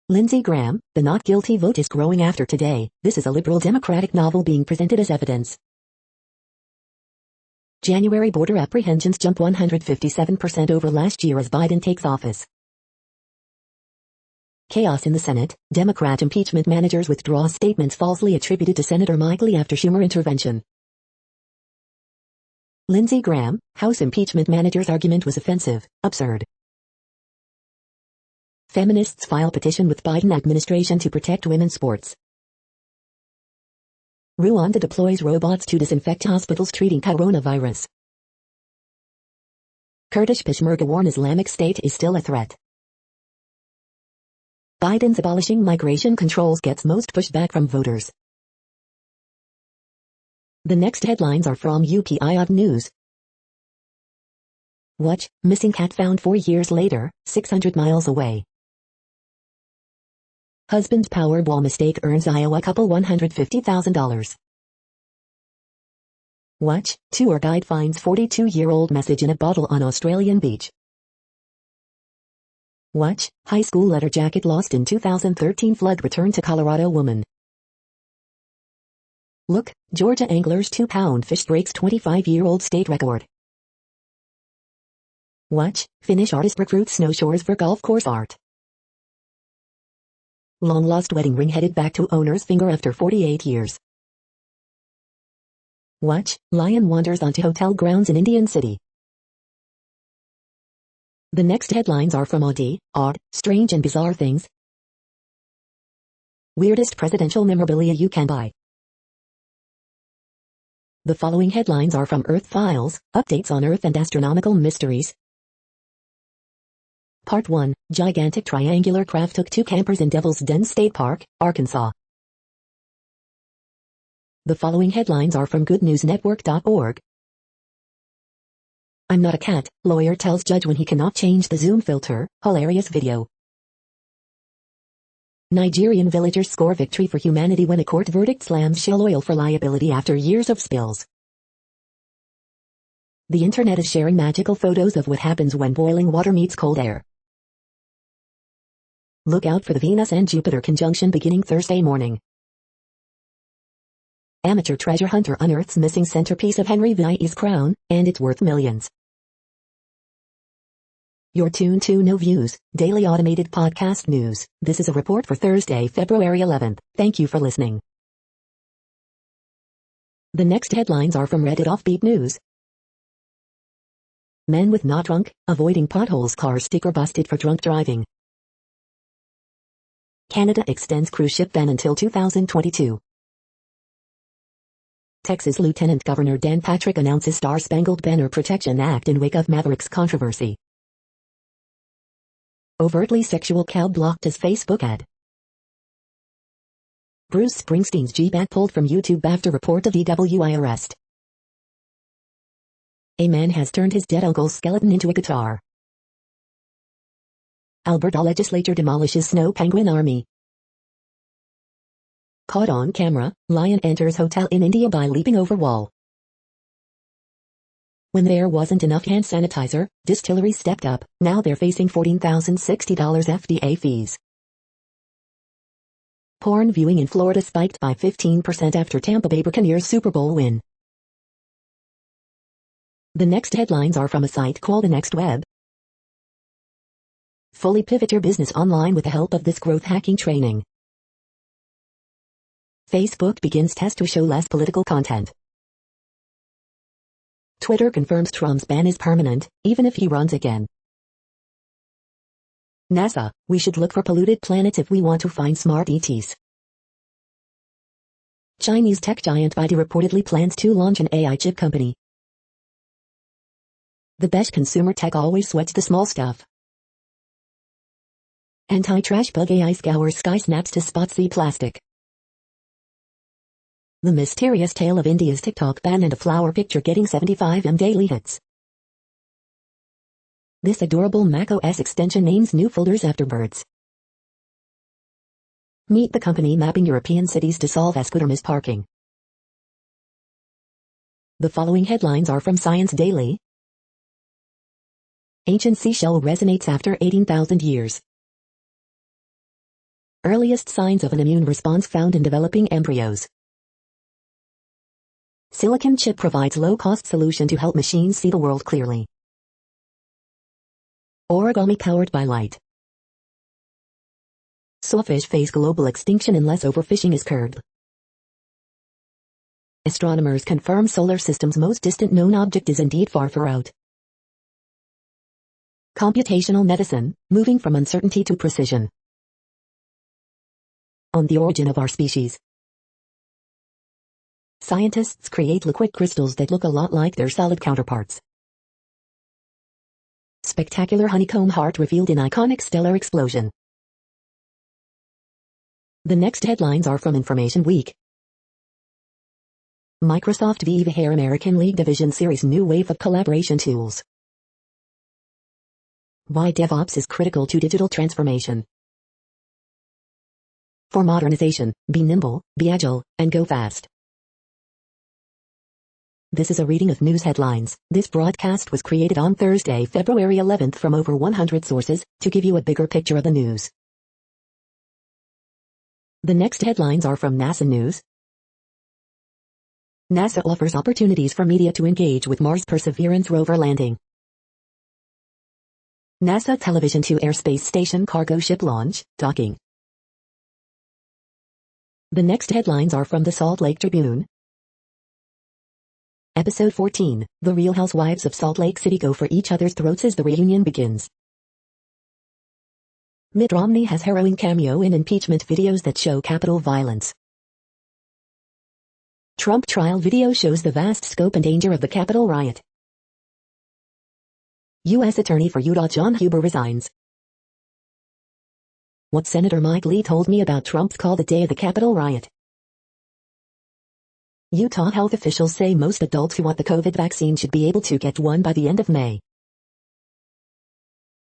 Lindsey Graham, the not guilty vote is growing after today. This is a liberal Democratic novel being presented as evidence. January border apprehensions jump 157% over last year as Biden takes office. Chaos in the Senate, Democrat impeachment managers withdraw statements falsely attributed to Senator Mike Lee after Schumer intervention. Lindsey Graham, House impeachment manager's argument was offensive, absurd. Feminists file petition with Biden administration to protect women's sports. Rwanda deploys robots to disinfect hospitals treating coronavirus. Kurdish Peshmerga warn Islamic State is still a threat. Biden's abolishing migration controls gets most pushback from voters. The next headlines are from UPI News. Watch, missing cat found 4 years later, 600 miles away. Husband Powerball mistake earns Iowa couple $150,000. Watch, tour guide finds 42-year-old message in a bottle on Australian beach. Watch, high school letter jacket lost in 2013 flood return to Colorado woman. Look, Georgia angler's 2-pound fish breaks 25-year-old state record. Watch, Finnish artist recruits snowshoers for golf course art. Long-lost wedding ring headed back to owner's finger after 48 years. Watch, lion wanders onto hotel grounds in Indian City. The next headlines are from Odd, Strange and Bizarre Things. Weirdest presidential memorabilia you can buy. The following headlines are from Earth Files, updates on Earth and astronomical mysteries. Part 1, gigantic triangular craft took 2 campers in Devil's Den State Park, Arkansas. The following headlines are from goodnewsnetwork.org. I'm not a cat, lawyer tells judge when he cannot change the zoom filter, hilarious video. Nigerian villagers score victory for humanity when a court verdict slams Shell Oil for liability after years of spills. The internet is sharing magical photos of what happens when boiling water meets cold air. Look out for the Venus and Jupiter conjunction beginning Thursday morning. Amateur treasure hunter unearths missing centerpiece of Henry VII's crown, and it's worth millions. You're tuned to No Views, daily automated podcast news. This is a report for Thursday, February 11th. Thank you for listening. The next headlines are from Reddit Offbeat News. Men with not drunk, avoiding potholes car sticker busted for drunk driving. Canada extends cruise ship ban until 2022. Texas Lieutenant Governor Dan Patrick announces Star-Spangled Banner Protection Act in wake of Mavericks controversy. Overtly sexual cow blocked as Facebook ad. Bruce Springsteen's G-Bag pulled from YouTube after report of DWI arrest. A man has turned his dead uncle's skeleton into a guitar. Alberta legislature demolishes snow penguin army. Caught on camera, lion enters hotel in India by leaping over wall. When there wasn't enough hand sanitizer, distilleries stepped up. Now they're facing $14,060 FDA fees. Porn viewing in Florida spiked by 15% after Tampa Bay Buccaneers Super Bowl win. The next headlines are from a site called The Next Web. Fully pivot your business online with the help of this growth hacking training. Facebook begins test to show less political content. Twitter confirms Trump's ban is permanent, even if he runs again. NASA, we should look for polluted planets if we want to find smart ETs. Chinese tech giant Baidu reportedly plans to launch an AI chip company. The best consumer tech always sweats the small stuff. Anti-trash bug AI scours sky snaps to spot sea plastic. The mysterious tale of India's TikTok ban and a flower picture getting 75M daily hits. This adorable macOS extension names new folders after birds. Meet the company mapping European cities to solve scooter misparking. The following headlines are from Science Daily. Ancient seashell resonates after 18,000 years. Earliest signs of an immune response found in developing embryos. Silicon chip provides low-cost solution to help machines see the world clearly. Origami powered by light. Sawfish face global extinction unless overfishing is curbed. Astronomers confirm solar system's most distant known object is indeed far out. Computational medicine, moving from uncertainty to precision. On the origin of our species. Scientists create liquid crystals that look a lot like their solid counterparts. Spectacular honeycomb heart revealed in iconic stellar explosion. The next headlines are from Information Week. Microsoft Viva Hair American League Division Series new wave of collaboration tools. Why DevOps is critical to digital transformation. For modernization, be nimble, be agile, and go fast. This is a reading of news headlines. This broadcast was created on Thursday, February 11th from over 100 sources, to give you a bigger picture of the news. The next headlines are from NASA News. NASA offers opportunities for media to engage with Mars Perseverance rover landing. NASA television to Air Space Station cargo ship launch, docking. The next headlines are from the Salt Lake Tribune. Episode 14, The Real Housewives of Salt Lake City go for each other's throats as the reunion begins. Mitt Romney has harrowing cameo in impeachment videos that show Capitol violence. Trump trial video shows the vast scope and danger of the Capitol riot. U.S. Attorney for Utah John Huber resigns. What Senator Mike Lee told me about Trump's call the day of the Capitol riot. Utah health officials say most adults who want the COVID vaccine should be able to get one by the end of May.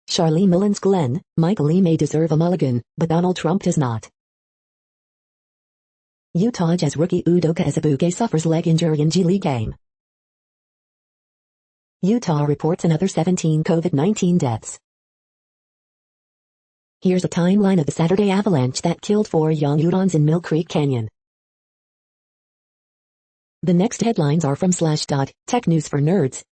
Charlie Mullins Glenn, Michael Lee may deserve a mulligan, but Donald Trump does not. Utah Jazz rookie Udoka Azubuike suffers leg injury in G League game. Utah reports another 17 COVID-19 deaths. Here's a timeline of the Saturday avalanche that killed 4 young Utahns in Mill Creek Canyon. The next headlines are from Slashdot, Tech News for Nerds.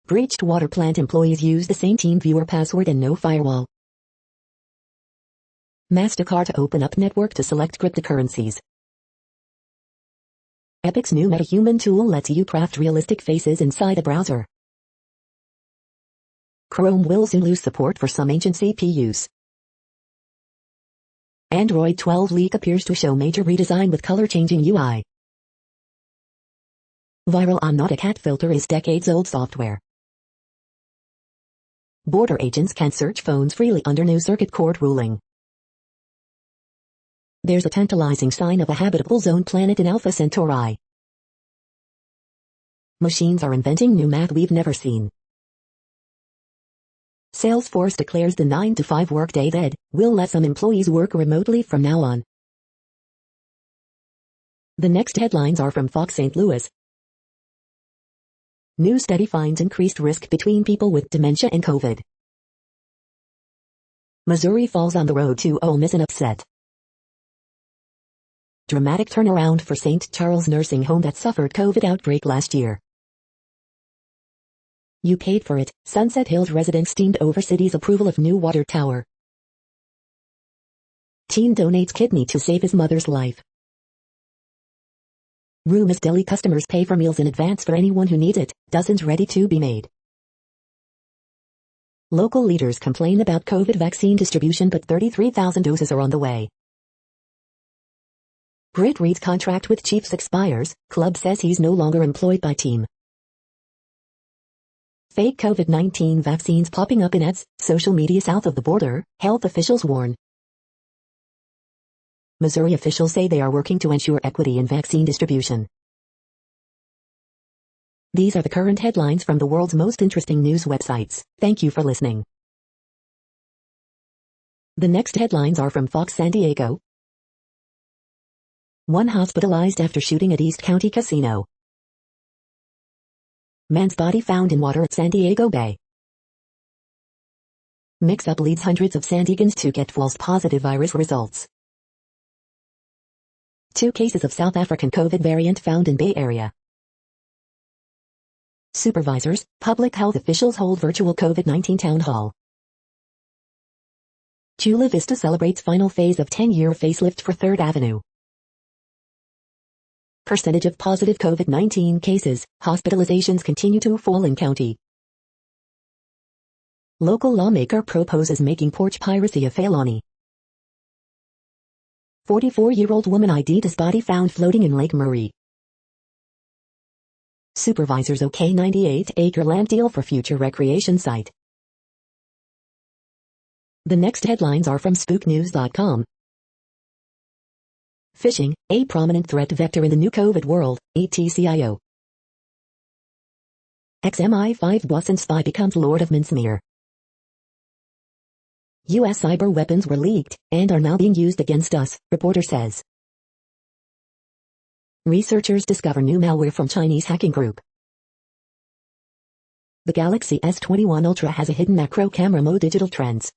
Breached water plant employees use the same TeamViewer password and no firewall. MasterCard to open up network to select cryptocurrencies. Epic's new MetaHuman tool lets you craft realistic faces inside a browser. Chrome will soon lose support for some ancient CPUs. Android 12 leak appears to show major redesign with color-changing UI. Viral on not a cat filter is decades-old software. Border agents can search phones freely under new circuit court ruling. There's a tantalizing sign of a habitable zone planet in Alpha Centauri. Machines are inventing new math we've never seen. Salesforce declares the 9-to-5 workday dead, will let some employees work remotely from now on. The next headlines are from Fox St. Louis. New study finds increased risk between people with dementia and COVID. Missouri falls on the road to Ole Miss in upset. Dramatic turnaround for St. Charles nursing home that suffered COVID outbreak last year. You paid for it, Sunset Hills residents steamed over city's approval of new water tower. Teen donates kidney to save his mother's life. Rumis Deli customers pay for meals in advance for anyone who needs it, dozens ready to be made. Local leaders complain about COVID vaccine distribution but 33,000 doses are on the way. Britt Reed's contract with Chiefs expires, club says he's no longer employed by team. Fake COVID-19 vaccines popping up in ads, social media south of the border, health officials warn. Missouri officials say they are working to ensure equity in vaccine distribution. These are the current headlines from the world's most interesting news websites. Thank you for listening. The next headlines are from Fox San Diego. One hospitalized after shooting at East County Casino. Man's body found in water at San Diego Bay. Mix-up leads hundreds of San Diegans to get false positive virus results. 2 cases of South African COVID variant found in Bay Area. Supervisors, public health officials hold virtual COVID-19 town hall. Chula Vista celebrates final phase of 10-year facelift for 3rd Avenue. Percentage of positive COVID-19 cases, hospitalizations continue to fall in county. Local lawmaker proposes making porch piracy a felony. 44-year-old woman ID'd as body found floating in Lake Murray. Supervisors OK 98-acre land deal for future recreation site. The next headlines are from spooknews.com. Phishing, a prominent threat vector in the new COVID world, ATCIO. XMI5 boss and spy becomes Lord of Mincemeer. U.S. cyber weapons were leaked, and are now being used against us, reporter says. Researchers discover new malware from Chinese hacking group. The Galaxy S21 Ultra has a hidden macro camera mode digital trends.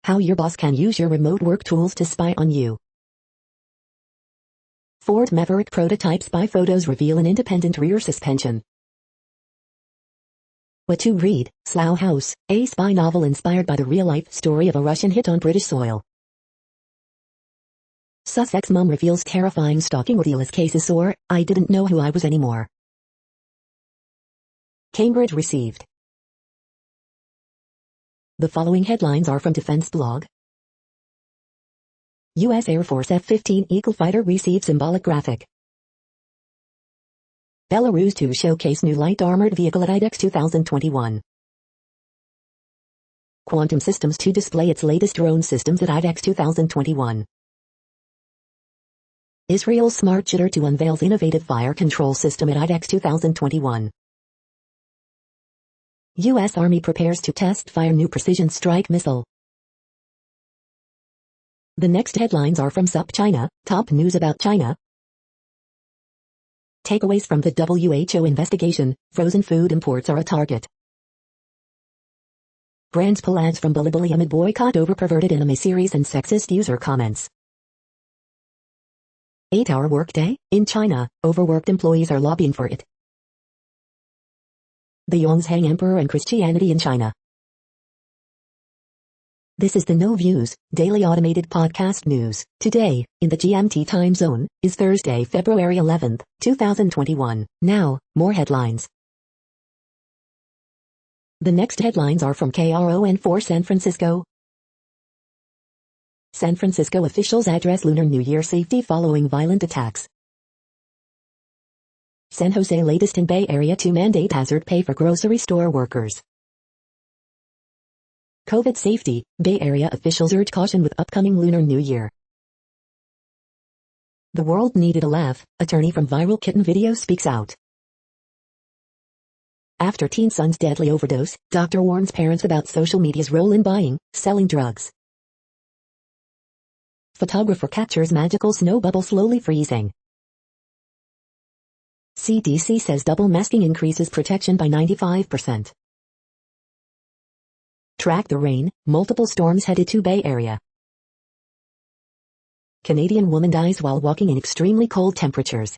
How your boss can use your remote work tools to spy on you. Ford Maverick prototype spy photos reveal an independent rear suspension. What to Read, Slough House, a spy novel inspired by the real-life story of a Russian hit on British soil. Sussex mum reveals terrifying stalking ordeal as cases soar, I didn't know who I was anymore. Cambridge received. The following headlines are from Defense Blog. U.S. Air Force F-15 Eagle fighter receives symbolic graphic. Belarus to showcase new light armored vehicle at IDEX 2021. Quantum Systems to display its latest drone systems at IDEX 2021. Israel's smart jitter to unveils innovative fire control system at IDEX 2021. U.S. Army prepares to test fire new precision strike missile. The next headlines are from SupChina, top news about China. Takeaways from the WHO investigation, frozen food imports are a target. Brands pull ads from Bilibili amid boycott over perverted anime series and sexist user comments. 8-hour workday? In China, overworked employees are lobbying for it. The Yongzheng Emperor and Christianity in China. This is the No Views, daily automated podcast news. Today, in the GMT time zone, is Thursday, February 11th, 2021. Now, more headlines. The next headlines are from KRON4 San Francisco. San Francisco officials address Lunar New Year safety following violent attacks. San Jose latest in Bay Area to mandate hazard pay for grocery store workers. COVID safety, Bay Area officials urge caution with upcoming Lunar New Year. The world needed a laugh, attorney from viral kitten video speaks out. After teen son's deadly overdose, doctor warns parents about social media's role in buying, selling drugs. Photographer captures magical snow bubble slowly freezing. CDC says double masking increases protection by 95%. Track the rain, multiple storms headed to Bay Area. Canadian woman dies while walking in extremely cold temperatures.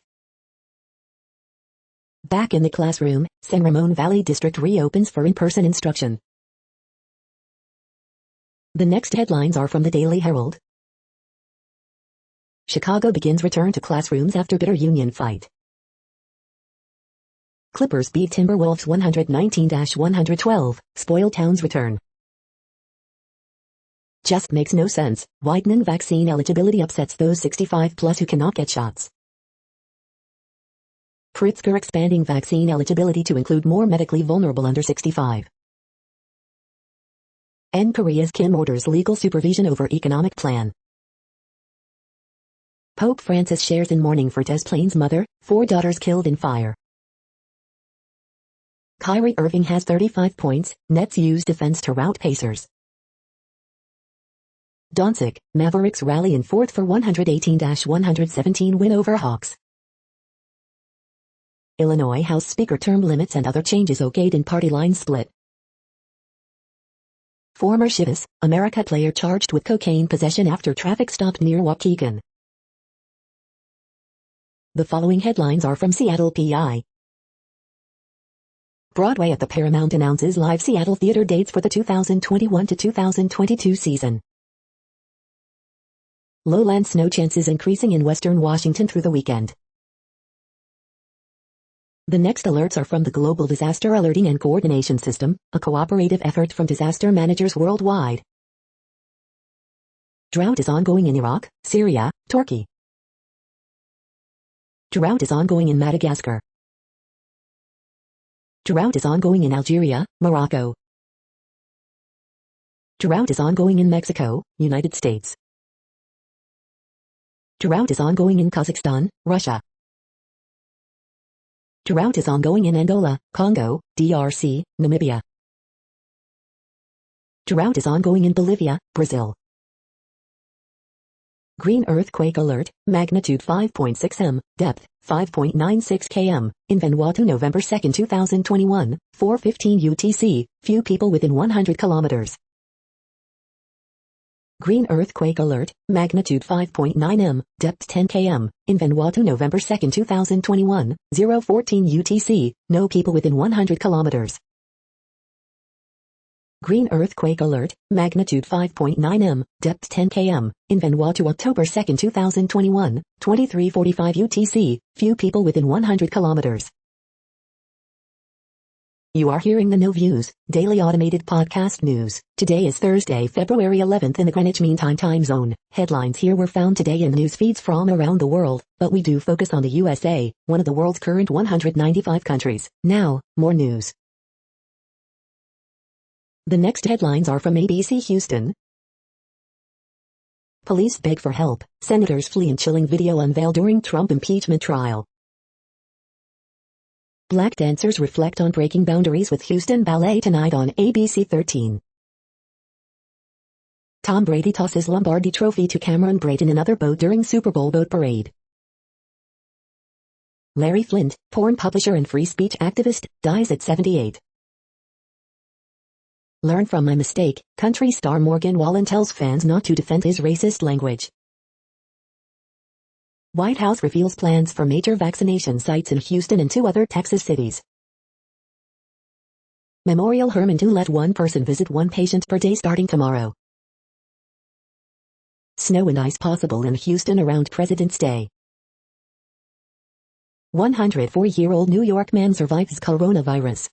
Back in the classroom, San Ramon Valley District reopens for in-person instruction. The next headlines are from the Daily Herald. Chicago begins return to classrooms after bitter union fight. Clippers beat Timberwolves 119-112, spoiled towns return. Just makes no sense, widening vaccine eligibility upsets those 65 plus who cannot get shots. Pritzker expanding vaccine eligibility to include more medically vulnerable under 65. And Korea's Kim orders legal supervision over economic plan. Pope Francis shares in mourning for Des Plaines' mother, 4 daughters killed in fire. Kyrie Irving has 35 points, Nets use defense to rout Pacers. Doncic, Mavericks rally in fourth for 118-117 win over Hawks. Illinois House Speaker term limits and other changes okayed in party line split. Former Chivas, America player charged with cocaine possession after traffic stop near Waukegan. The following headlines are from Seattle PI. Broadway at the Paramount announces live Seattle theater dates for the 2021 to 2022 season. Lowland snow chances increasing in western Washington through the weekend. The next alerts are from the Global Disaster Alerting and Coordination System, a cooperative effort from disaster managers worldwide. Drought is ongoing in Iraq, Syria, Turkey. Drought is ongoing in Madagascar. Drought is ongoing in Algeria, Morocco. Drought is ongoing in Mexico, United States. Drought is ongoing in Kazakhstan, Russia. Drought is ongoing in Angola, Congo, DRC, Namibia. Drought is ongoing in Bolivia, Brazil. Green earthquake alert, magnitude 5.6 m, depth 5.96 km, in Vanuatu November 2, 2021, 4:15 UTC, few people within 100 kilometers. Green earthquake alert, magnitude 5.9 m, depth 10 km, in Vanuatu November 2, 2021, 0:14 UTC, no people within 100 kilometers. Green earthquake alert, magnitude 5.9 m, depth 10 km, in Vanuatu October 2, 2021, 23:45 UTC, few people within 100 kilometers. You are hearing the No Views, daily automated podcast news. Today is Thursday, February 11th in the Greenwich Mean Time zone. Headlines here were found today in news feeds from around the world, but we do focus on the USA, one of the world's current 195 countries. Now, more news. The next headlines are from ABC Houston. Police beg for help, senators flee in chilling video unveiled during Trump impeachment trial. Black dancers reflect on breaking boundaries with Houston Ballet tonight on ABC 13. Tom Brady tosses Lombardi Trophy to Cameron Brate in another boat during Super Bowl boat parade. Larry Flynt, porn publisher and free speech activist, dies at 78. Learn from my mistake, country star Morgan Wallen tells fans not to defend his racist language. White House reveals plans for major vaccination sites in Houston and 2 other Texas cities. Memorial Hermann to let 1 person visit 1 patient per day starting tomorrow. Snow and ice possible in Houston around President's Day. 104-year-old New York man survives coronavirus.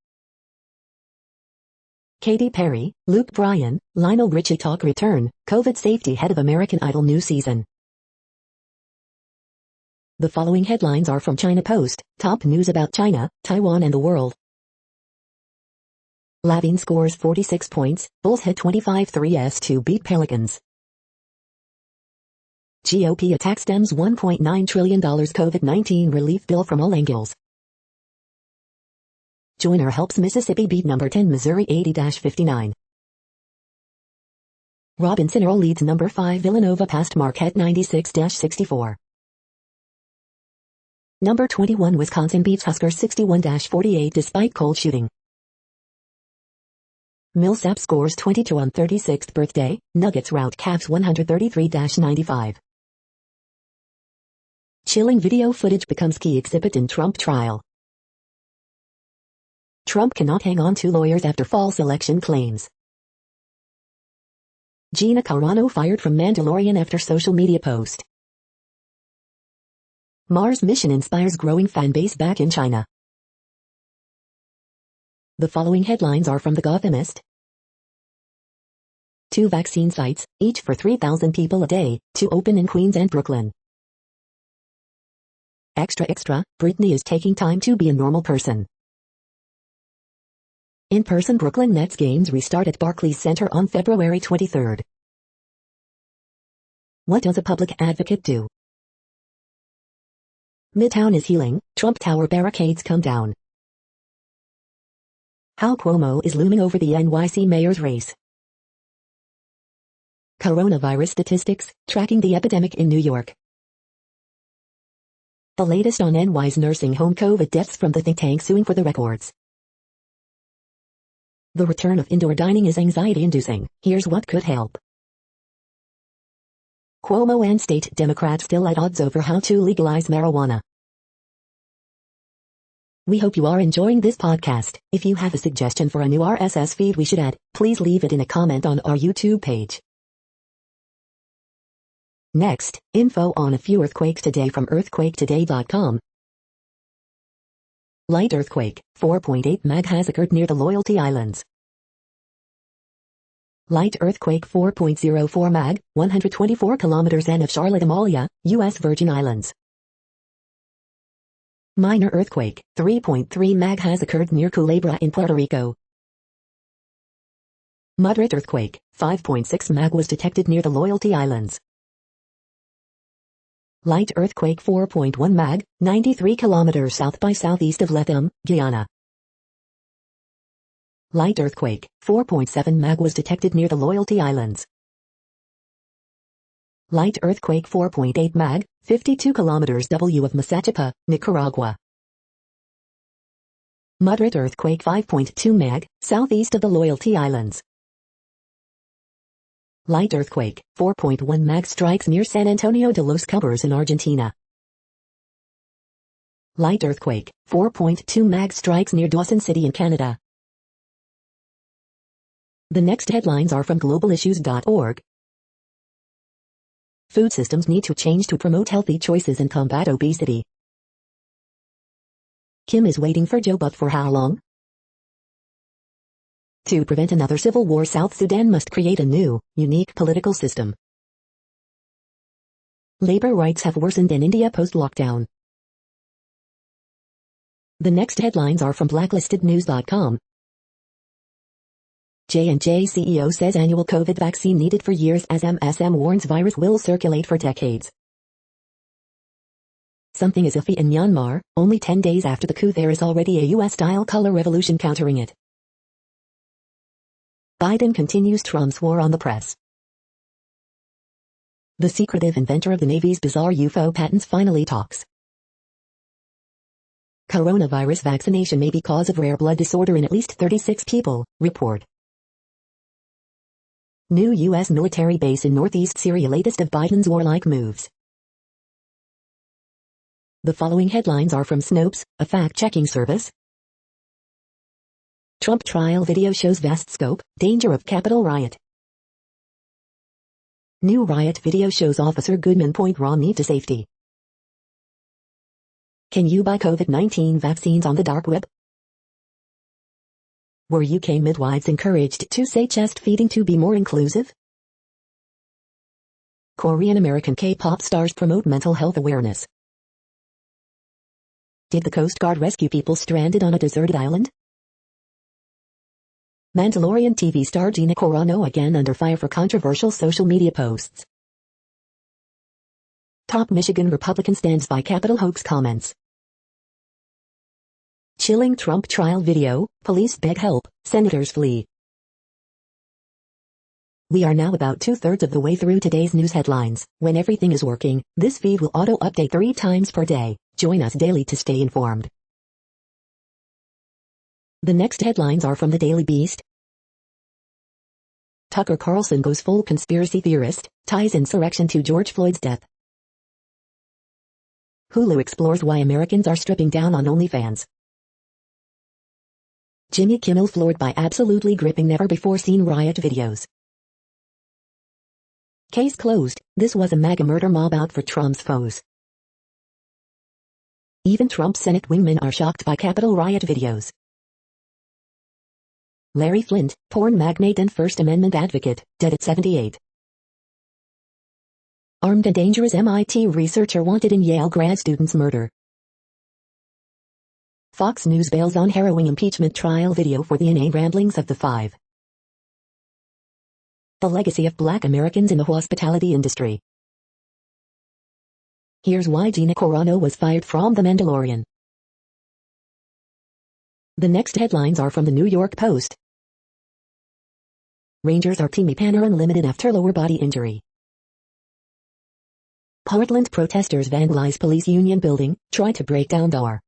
Katy Perry, Luke Bryan, Lionel Richie talk return, COVID safety head of American Idol new season. The following headlines are from China Post, top news about China, Taiwan and the world. Lavine scores 46 points, Bulls hit 25 threes to beat Pelicans. GOP attack stems $1.9 trillion COVID-19 relief bill from all angles. Joyner helps Mississippi beat number 10 Missouri 80-59. Robinson Earl leads number 5 Villanova past Marquette 96-64. Number 21 Wisconsin beats Huskers 61-48 despite cold shooting. Millsap scores 22 on 36th birthday, Nuggets rout Cavs 133-95. Chilling video footage becomes key exhibit in Trump trial. Trump cannot hang on to lawyers after false election claims. Gina Carano fired from Mandalorian after social media post. Mars mission inspires growing fan base back in China. The following headlines are from The Gothamist. 2 vaccine sites, each for 3,000 people a day, to open in Queens and Brooklyn. Extra extra, Britney is taking time to be a normal person. In-person Brooklyn Nets games restart at Barclays Center on February 23. What does a public advocate do? Midtown is healing, Trump Tower barricades come down. How Cuomo is looming over the NYC mayor's race. Coronavirus statistics, tracking the epidemic in New York. The latest on NY's nursing home COVID deaths from the think tank suing for the records. The return of indoor dining is anxiety-inducing. Here's what could help. Cuomo and state Democrats still at odds over how to legalize marijuana. We hope you are enjoying this podcast. If you have a suggestion for a new RSS feed we should add, please leave it in a comment on our YouTube page. Next, info on a few earthquakes today from earthquaketoday.com. Light earthquake, 4.8 mag has occurred near the Loyalty Islands. Light earthquake 4.04 mag, 124 kilometers N of Charlotte Amalia, U.S. Virgin Islands. Minor earthquake, 3.3 mag has occurred near Culebra in Puerto Rico. Moderate earthquake, 5.6 mag was detected near the Loyalty Islands. Light earthquake 4.1 mag, 93 kilometers south by southeast of Lethem, Guyana. Light earthquake, 4.7 mag was detected near the Loyalty Islands. Light earthquake 4.8 mag, 52 kilometers W of Masachipa, Nicaragua. Moderate earthquake 5.2 mag, southeast of the Loyalty Islands. Light earthquake, 4.1 mag strikes near San Antonio de los Cobres in Argentina. Light earthquake, 4.2 mag strikes near Dawson City in Canada. The next headlines are from globalissues.org. Food systems need to change to promote healthy choices and combat obesity. Kim is waiting for Joe, but for how long? To prevent another civil war, South Sudan must create a new, unique political system. Labor rights have worsened in India post-lockdown. The next headlines are from blacklistednews.com. J&J CEO says annual COVID vaccine needed for years as MSM warns virus will circulate for decades. Something is iffy in Myanmar. Only 10 days after the coup there is already a US-style color revolution countering it. Biden continues Trump's war on the press. The secretive inventor of the Navy's bizarre UFO patents finally talks. Coronavirus vaccination may be cause of rare blood disorder in at least 36 people, report. New U.S. military base in northeast Syria, latest of Biden's warlike moves. The following headlines are from Snopes, a fact-checking service. Trump trial video shows vast scope, danger of Capitol riot. New riot video shows Officer Goodman point Romney to safety. Can you buy COVID-19 vaccines on the dark web? Were UK midwives encouraged to say chest feeding to be more inclusive? Korean-American K-pop stars promote mental health awareness. Did the Coast Guard rescue people stranded on a deserted island? Mandalorian TV star Gina Carano again under fire for controversial social media posts. Top Michigan Republican stands by Capitol hoax comments. Chilling Trump trial video, police beg help, senators flee. We are now about 2/3 of the way through today's news headlines. When everything is working, this feed will auto-update 3 times per day. Join us daily to stay informed. The next headlines are from the Daily Beast. Tucker Carlson goes full conspiracy theorist, ties insurrection to George Floyd's death. Hulu explores why Americans are stripping down on OnlyFans. Jimmy Kimmel floored by absolutely gripping never-before-seen riot videos. Case closed, this was a MAGA murder mob out for Trump's foes. Even Trump's Senate wingmen are shocked by Capitol riot videos. Larry Flynt, porn magnate and First Amendment advocate, dead at 78. Armed and dangerous MIT researcher wanted in Yale grad student's murder. Fox News bails on harrowing impeachment trial video for the inane ramblings of the Five. The legacy of Black Americans in the hospitality industry. Here's why Gina Carano was fired from The Mandalorian. The next headlines are from the New York Post. Rangers are Timmy Panner Unlimited after lower body injury. Portland protesters vandalize police union building, try to break down door.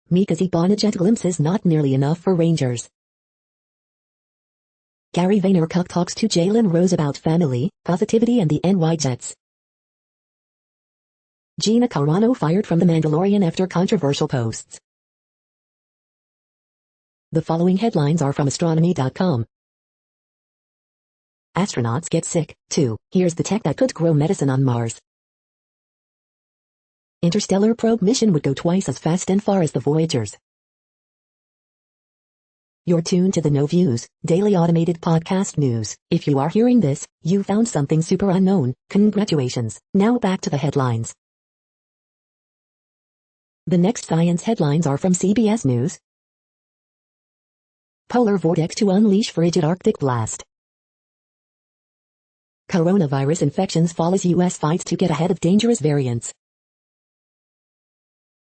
Mika Zibanejad glimpses not nearly enough for Rangers. Gary Vaynerchuk talks to Jalen Rose about family, positivity and the NY Jets. Gina Carano fired from The Mandalorian after controversial posts. The following headlines are from astronomy.com. Astronauts get sick, too. Here's the tech that could grow medicine on Mars. Interstellar probe mission would go twice as fast and far as the Voyager's. You're tuned to the No Views, daily automated podcast news. If you are hearing this, you found something super unknown. Congratulations. Now back to the headlines. The next science headlines are from CBS News. Polar vortex to unleash frigid Arctic blast. Coronavirus infections fall as U.S. fights to get ahead of dangerous variants.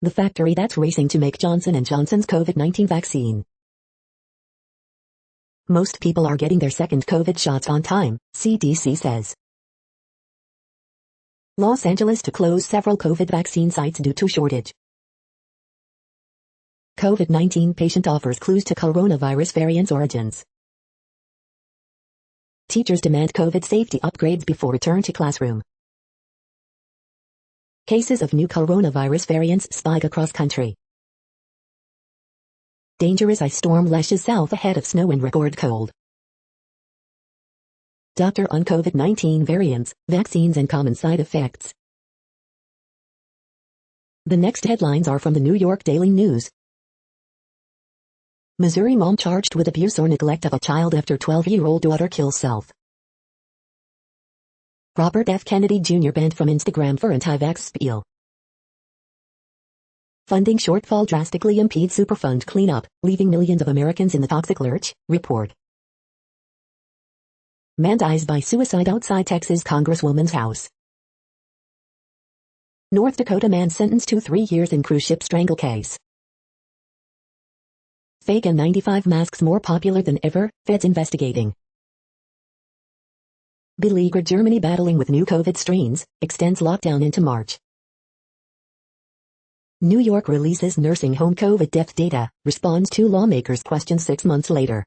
The factory that's racing to make Johnson & Johnson's COVID-19 vaccine. Most people are getting their second COVID shots on time, CDC says. Los Angeles to close several COVID vaccine sites due to shortage. COVID-19 patient offers clues to coronavirus variant's origins. Teachers demand COVID safety upgrades before return to classroom. Cases of new coronavirus variants spike across country. Dangerous ice storm lashes south ahead of snow and record cold. Doctor on COVID-19 variants, vaccines and common side effects. The next headlines are from the New York Daily News. Missouri mom charged with abuse or neglect of a child after 12-year-old daughter kills self. Robert F. Kennedy Jr. banned from Instagram for anti-vax spiel. Funding shortfall drastically impedes Superfund cleanup, leaving millions of Americans in the toxic lurch, report. Man dies by suicide outside Texas Congresswoman's house. North Dakota man sentenced to 3 years in cruise ship strangle case. Fake N95 masks more popular than ever, feds investigating. Beleaguered Germany battling with new COVID strains, extends lockdown into March. New York releases nursing home COVID death data, responds to lawmakers' questions 6 months later.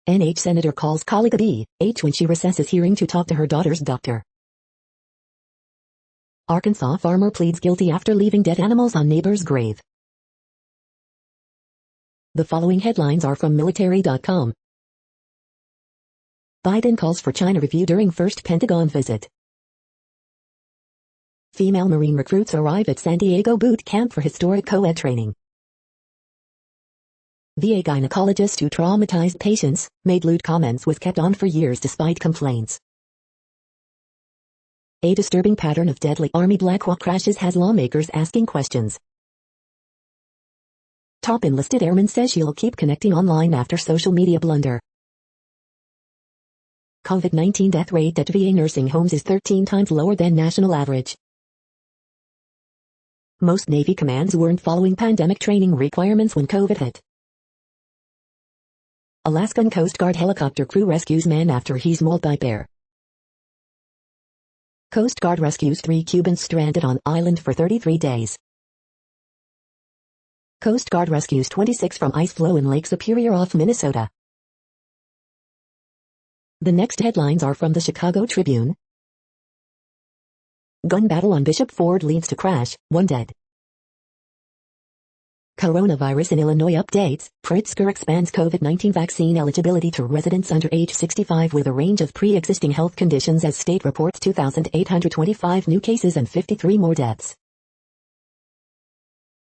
NH Senator calls colleague a B.H. when she recesses hearing to talk to her daughter's doctor. Arkansas farmer pleads guilty after leaving dead animals on neighbor's grave. The following headlines are from military.com. Biden calls for China review during first Pentagon visit. Female Marine recruits arrive at San Diego boot camp for historic co-ed training. VA gynecologist who traumatized patients, made lewd comments was kept on for years despite complaints. A disturbing pattern of deadly Army Black Hawk crashes has lawmakers asking questions. Top enlisted airman says she'll keep connecting online after social media blunder. COVID-19 death rate at VA nursing homes is 13 times lower than national average. Most Navy commands weren't following pandemic training requirements when COVID hit. Alaskan Coast Guard helicopter crew rescues man after he's mauled by bear. Coast Guard rescues 3 Cubans stranded on island for 33 days. Coast Guard rescues 26 from ice floe in Lake Superior off Minnesota. The next headlines are from the Chicago Tribune. Gun battle on Bishop Ford leads to crash, 1 dead. Coronavirus in Illinois updates. Pritzker expands COVID-19 vaccine eligibility to residents under age 65 with a range of pre-existing health conditions as state reports 2,825 new cases and 53 more deaths.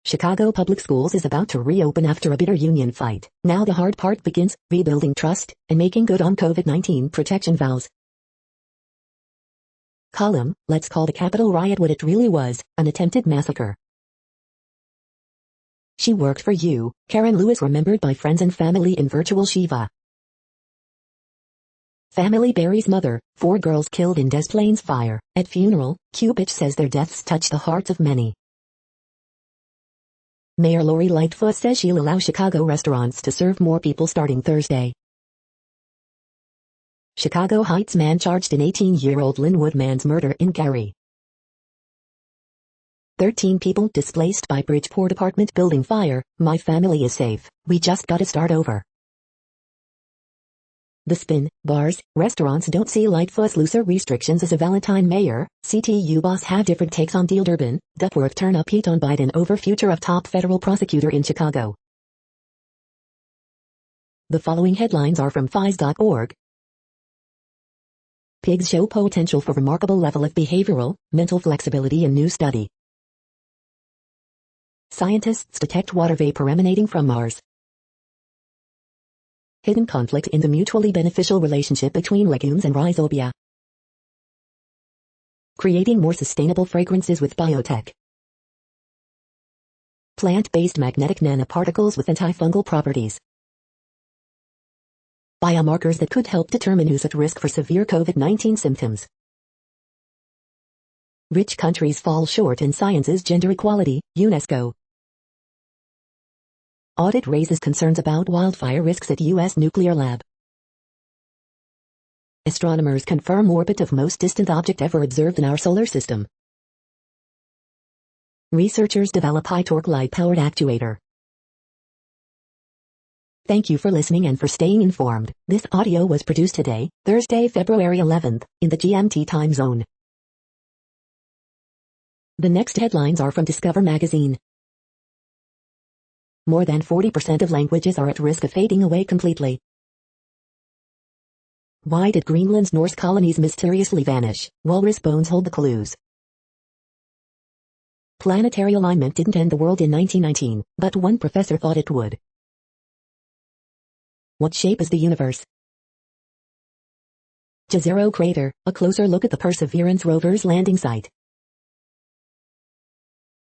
Chicago Public Schools is about to reopen after a bitter union fight. Now the hard part begins, rebuilding trust and making good on COVID-19 protection vows. Column, let's call the Capitol riot what it really was, an attempted massacre. She worked for you, Karen Lewis remembered by friends and family in virtual Shiva. Family buries mother, 4 girls killed in Des Plaines fire. At funeral, Cupich says their deaths touched the hearts of many. Mayor Lori Lightfoot says she'll allow Chicago restaurants to serve more people starting Thursday. Chicago Heights man charged in 18-year-old Linwood man's murder in Gary. 13 people displaced by Bridgeport apartment building fire. My family is safe. We just gotta start over. The Spin, bars, restaurants don't see Lightfoot's looser restrictions as a Valentine mayor. CTU boss have different takes on deal. Durbin, Duckworth turn up heat on Biden over future of top federal prosecutor in Chicago. The following headlines are from FIS.org. Pigs show potential for remarkable level of behavioral, mental flexibility in new study. Scientists detect water vapor emanating from Mars. Hidden conflict in the mutually beneficial relationship between legumes and rhizobia. Creating more sustainable fragrances with biotech. Plant-based magnetic nanoparticles with antifungal properties. Biomarkers that could help determine who's at risk for severe COVID-19 symptoms. Rich countries fall short in science's gender equality, UNESCO. Audit raises concerns about wildfire risks at U.S. nuclear lab. Astronomers confirm orbit of most distant object ever observed in our solar system. Researchers develop high-torque light-powered actuator. Thank you for listening and for staying informed. This audio was produced today, Thursday, February 11th, in the GMT time zone. The next headlines are from Discover magazine. More than 40% of languages are at risk of fading away completely. Why did Greenland's Norse colonies mysteriously vanish? Walrus bones hold the clues. Planetary alignment didn't end the world in 1919, but one professor thought it would. What shape is the universe? Jezero crater, a closer look at the Perseverance rover's landing site.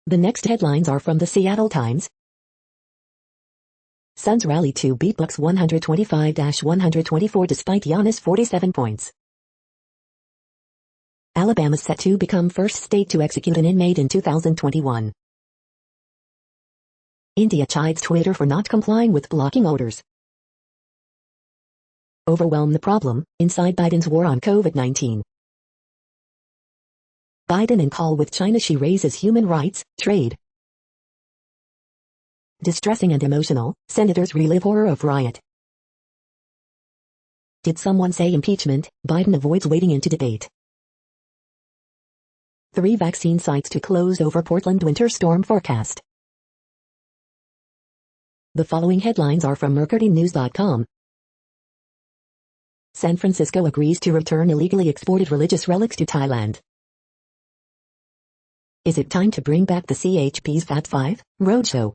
The next headlines are from the Seattle Times. Suns rally to beat Bucks 125-124 despite Giannis' 47 points. Alabama set to become first state to execute an inmate in 2021. India chides Twitter for not complying with blocking orders. Overwhelm the problem, inside Biden's war on COVID-19. Biden in call with China, she raises human rights, trade. Distressing and emotional, senators relive horror of riot. Did someone say impeachment? Biden avoids wading into debate. 3 vaccine sites to close over Portland winter storm forecast. The following headlines are from MercuryNews.com. San Francisco agrees to return illegally exported religious relics to Thailand. Is it time to bring back the CHP's Fab 5 roadshow?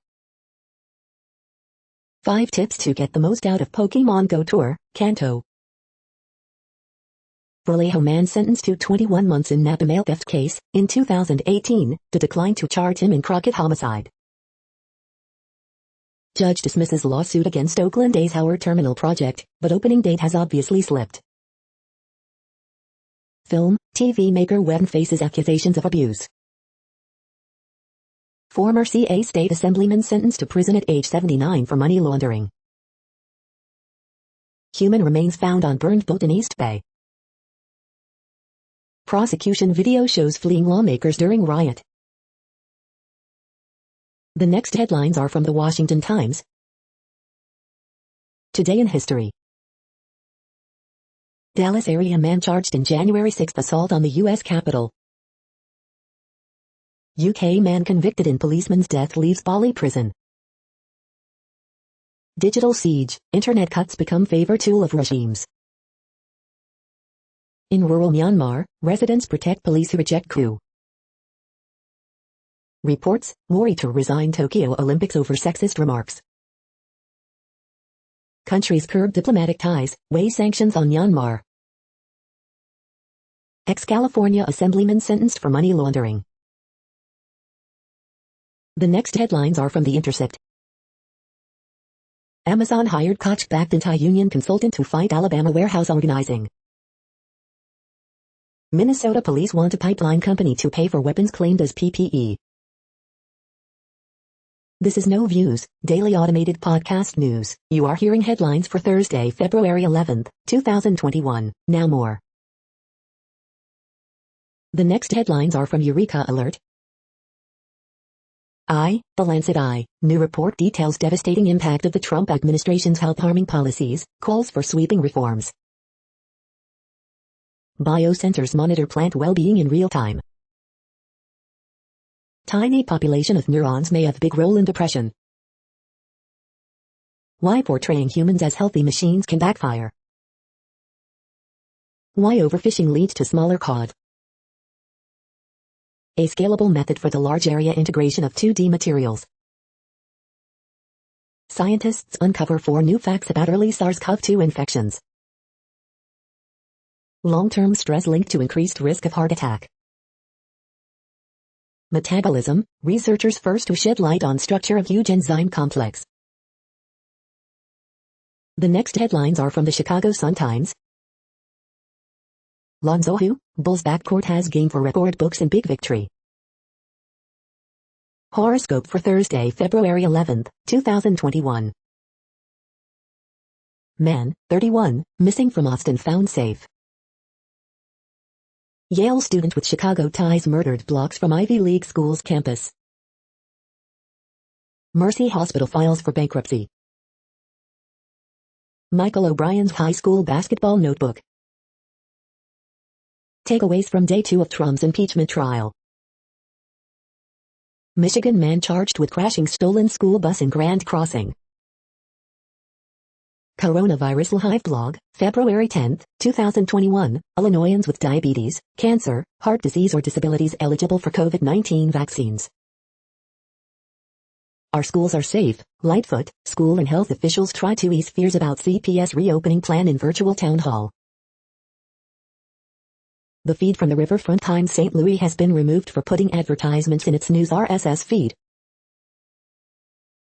5 tips to get the most out of Pokemon Go Tour, Kanto. Vallejo man sentenced to 21 months in Napa mail theft case, in 2018, to decline to charge him in Crockett homicide. Judge dismisses lawsuit against Oakland A's Howard Terminal project, but opening date has obviously slipped. Film, TV maker Whedon faces accusations of abuse. Former CA state assemblyman sentenced to prison at age 79 for money laundering. Human remains found on burned boat in East Bay. Prosecution video shows fleeing lawmakers during riot. The next headlines are from the Washington Times. Today in history. Dallas area man charged in January 6 assault on the U.S. Capitol. UK man convicted in policeman's death leaves Bali prison. Digital siege, internet cuts become favor tool of regimes. In rural Myanmar, residents protect police who reject coup. Reports, Mori to resign Tokyo Olympics over sexist remarks. Countries curb diplomatic ties, weigh sanctions on Myanmar. Ex-California assemblyman sentenced for money laundering. The next headlines are from The Intercept. Amazon hired Koch-backed anti-union consultant to fight Alabama warehouse organizing. Minnesota police want a pipeline company to pay for weapons claimed as PPE. This is No Views, daily automated podcast news. You are hearing headlines for Thursday, February 11th, 2021. Now more. The next headlines are from Eureka Alert. The Lancet new report details devastating impact of the Trump administration's health-harming policies, calls for sweeping reforms. Biocenters monitor plant well-being in real time. Tiny population of neurons may have big role in depression. Why portraying humans as healthy machines can backfire. Why overfishing leads to smaller cod. A scalable method for the large area integration of 2D materials. Scientists uncover 4 new facts about early SARS-CoV-2 infections. Long-term stress linked to increased risk of heart attack. Metabolism, researchers first to shed light on structure of huge enzyme complex. The next headlines are from the Chicago Sun-Times. Lonzo Hu, Bulls backcourt has game for record books in big victory. Horoscope for Thursday, February 11th, 2021. Man, 31, missing from Austin found safe. Yale student with Chicago ties murdered blocks from Ivy League school's campus. Mercy Hospital files for bankruptcy. Michael O'Brien's high school basketball notebook. Takeaways from day 2 of Trump's impeachment trial. Michigan man charged with crashing stolen school bus in Grand Crossing. Coronavirus Live blog, February 10, 2021, Illinoisans with diabetes, cancer, heart disease or disabilities eligible for COVID-19 vaccines. Our schools are safe. Lightfoot, school and health officials try to ease fears about CPS reopening plan in virtual town hall. The feed from the Riverfront Times St. Louis has been removed for putting advertisements in its news RSS feed.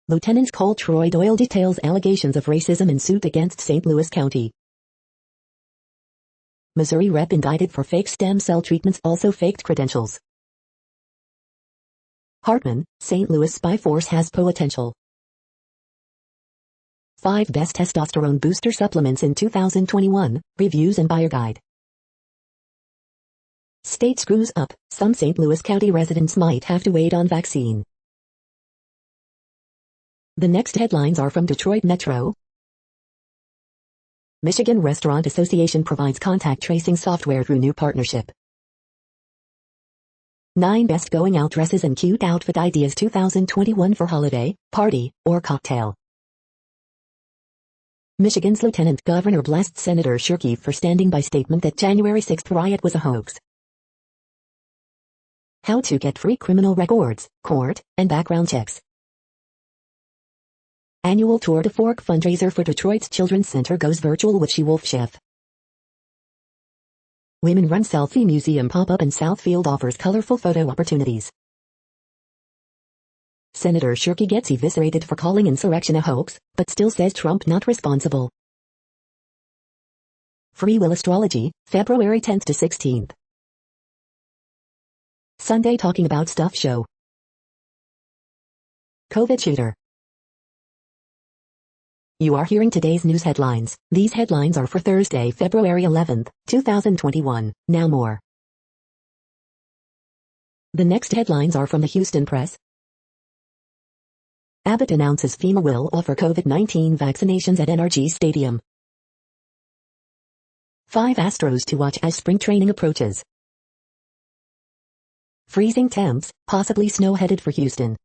Lieutenant Cole Troy Doyle details allegations of racism in suit against St. Louis County. Missouri rep indicted for fake stem cell treatments, also faked credentials. Hartman, St. Louis spy force has potential. 5 best testosterone booster supplements in 2021, reviews and buyer guide. State screws up, some St. Louis County residents might have to wait on vaccine. The next headlines are from Detroit Metro. Michigan Restaurant Association provides contact tracing software through new partnership. 9 best going out dresses and cute outfit ideas 2021 for holiday, party, or cocktail. Michigan's Lieutenant Governor blasts Senator Shirky for standing by statement that January 6 riot was a hoax. How to get free criminal records, court, and background checks. Annual Tour de Fork fundraiser for Detroit's Children's Center goes virtual with She-Wolf Chef. Women-run selfie museum pop-up in Southfield offers colorful photo opportunities. Senator Shirky gets eviscerated for calling insurrection a hoax, but still says Trump not responsible. Free Will Astrology, February 10th to 16th. Sunday Talking About Stuff Show. COVID shooter. You are hearing today's news headlines. These headlines are for Thursday, February 11th, 2021. Now more. The next headlines are from the Houston Press. Abbott announces FEMA will offer COVID-19 vaccinations at NRG Stadium. 5 Astros to watch as spring training approaches. Freezing temps, possibly snow headed for Houston.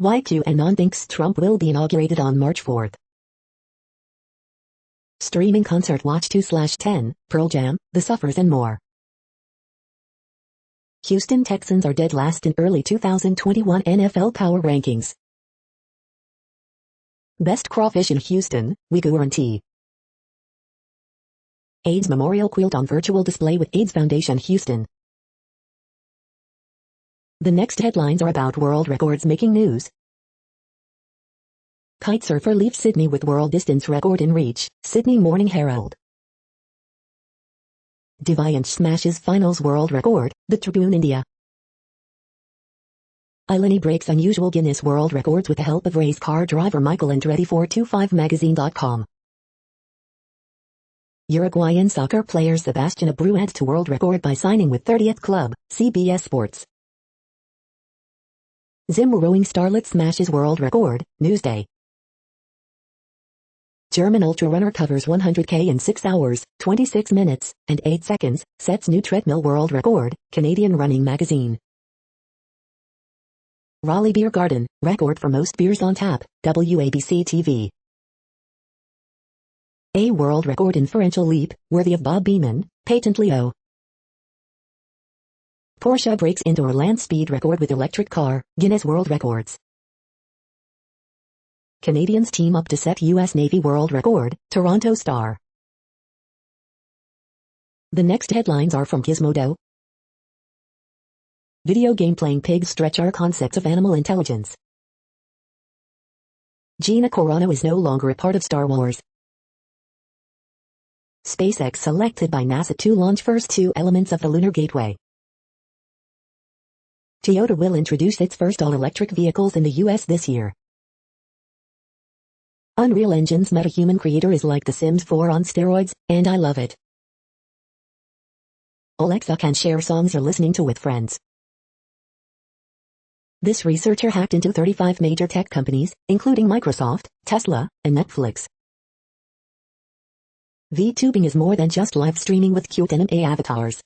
YQAnon thinks Trump will be inaugurated on March 4th. Streaming concert Watch 2/10, Pearl Jam, The Suffers and more. Houston Texans are dead last in early 2021 NFL Power Rankings. Best crawfish in Houston, we guarantee. AIDS Memorial Quilt on virtual display with AIDS Foundation Houston. The next headlines are about world records making news. Kitesurfer leaves Sydney with world distance record in reach, Sydney Morning Herald. Deviant smashes finals world record, The Tribune India. Ilani breaks unusual Guinness World Records with the help of race car driver Michael Andretti 425magazine.com. Uruguayan soccer player Sebastian Abreu adds to world record by signing with 30th Club, CBS Sports. Zim rowing starlet smashes world record, Newsday. German ultrarunner covers 100K in 6 hours, 26 minutes, and 8 seconds, sets new treadmill world record, Canadian Running Magazine. Raleigh Beer Garden, record for most beers on tap, WABC TV. A world record inferential leap, worthy of Bob Beamon, Patent Leo. Porsche breaks indoor land speed record with electric car, Guinness World Records. Canadians team up to set U.S. Navy world record, Toronto Star. The next headlines are from Gizmodo. Video game playing pigs stretch our concepts of animal intelligence. Gina Carano is no longer a part of Star Wars. SpaceX selected by NASA to launch first 2 elements of the Lunar Gateway. Toyota will introduce its first all-electric vehicles in the U.S. this year. Unreal Engine's metahuman creator is like The Sims 4 on steroids, and I love it. Alexa can share songs you're listening to with friends. This researcher hacked into 35 major tech companies, including Microsoft, Tesla, and Netflix. VTubing is more than just live streaming with cute anime avatars.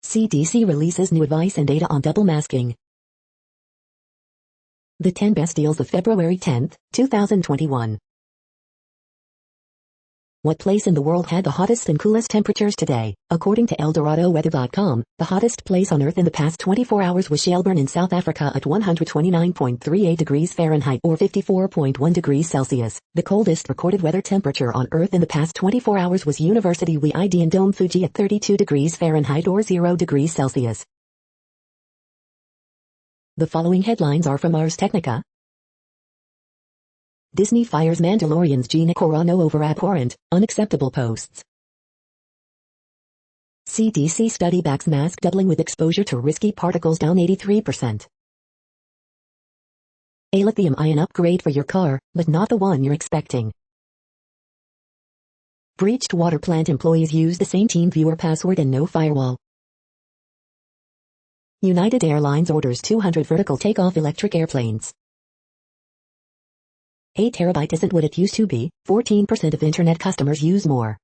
CDC releases new advice and data on double masking. The 10 best deals of February 10th, 2021. What place in the world had the hottest and coolest temperatures today? According to ElDoradoWeather.com, the hottest place on Earth in the past 24 hours was Shelburne in South Africa at 129.38 degrees Fahrenheit or 54.1 degrees Celsius. The coldest recorded weather temperature on Earth in the past 24 hours was University WID in Dome Fuji at 32 degrees Fahrenheit or 0 degrees Celsius. The following headlines are from Ars Technica. Disney fires Mandalorian's Gina Carano over abhorrent, unacceptable posts. CDC study backs mask doubling with exposure to risky particles down 83%. A lithium-ion upgrade for your car, but not the one you're expecting. Breached water plant employees use the same TeamViewer password and no firewall. United Airlines orders 200 vertical takeoff electric airplanes. 8 terabyte isn't what it used to be, 14% of internet customers use more.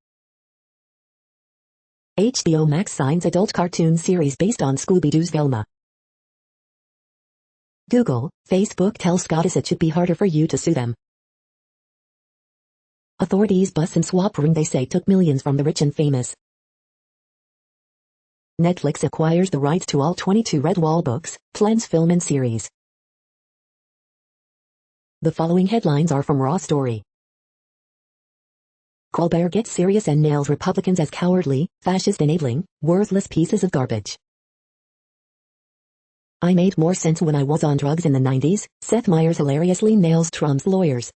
HBO Max signs adult cartoon series based on Scooby-Doo's Velma. Google, Facebook tells Scottis it should be harder for you to sue them. Authorities bust and swap ring they say took millions from the rich and famous. Netflix acquires the rights to all 22 Redwall books, plans film and series. The following headlines are from Raw Story. Colbert gets serious and nails Republicans as cowardly, fascist-enabling, worthless pieces of garbage. I made more sense when I was on drugs in the 90s, Seth Meyers hilariously nails Trump's lawyers.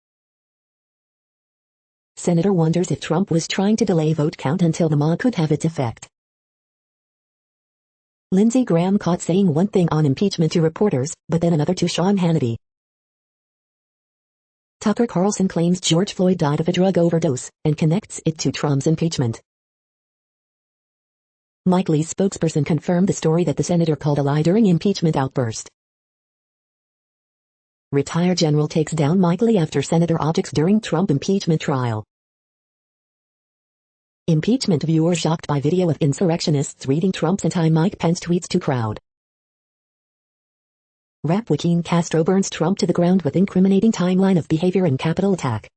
Senator wonders if Trump was trying to delay vote count until the mob could have its effect. Lindsey Graham caught saying one thing on impeachment to reporters, but then another to Sean Hannity. Tucker Carlson claims George Floyd died of a drug overdose, and connects it to Trump's impeachment. Mike Lee's spokesperson confirmed the story that the senator called a lie during impeachment outburst. Retired general takes down Mike Lee after senator objects during Trump impeachment trial. Impeachment viewer shocked by video of insurrectionists reading Trump's anti-Mike Pence tweets to crowd. Rap Joaquin Castro burns Trump to the ground with incriminating timeline of behavior in Capitol attack.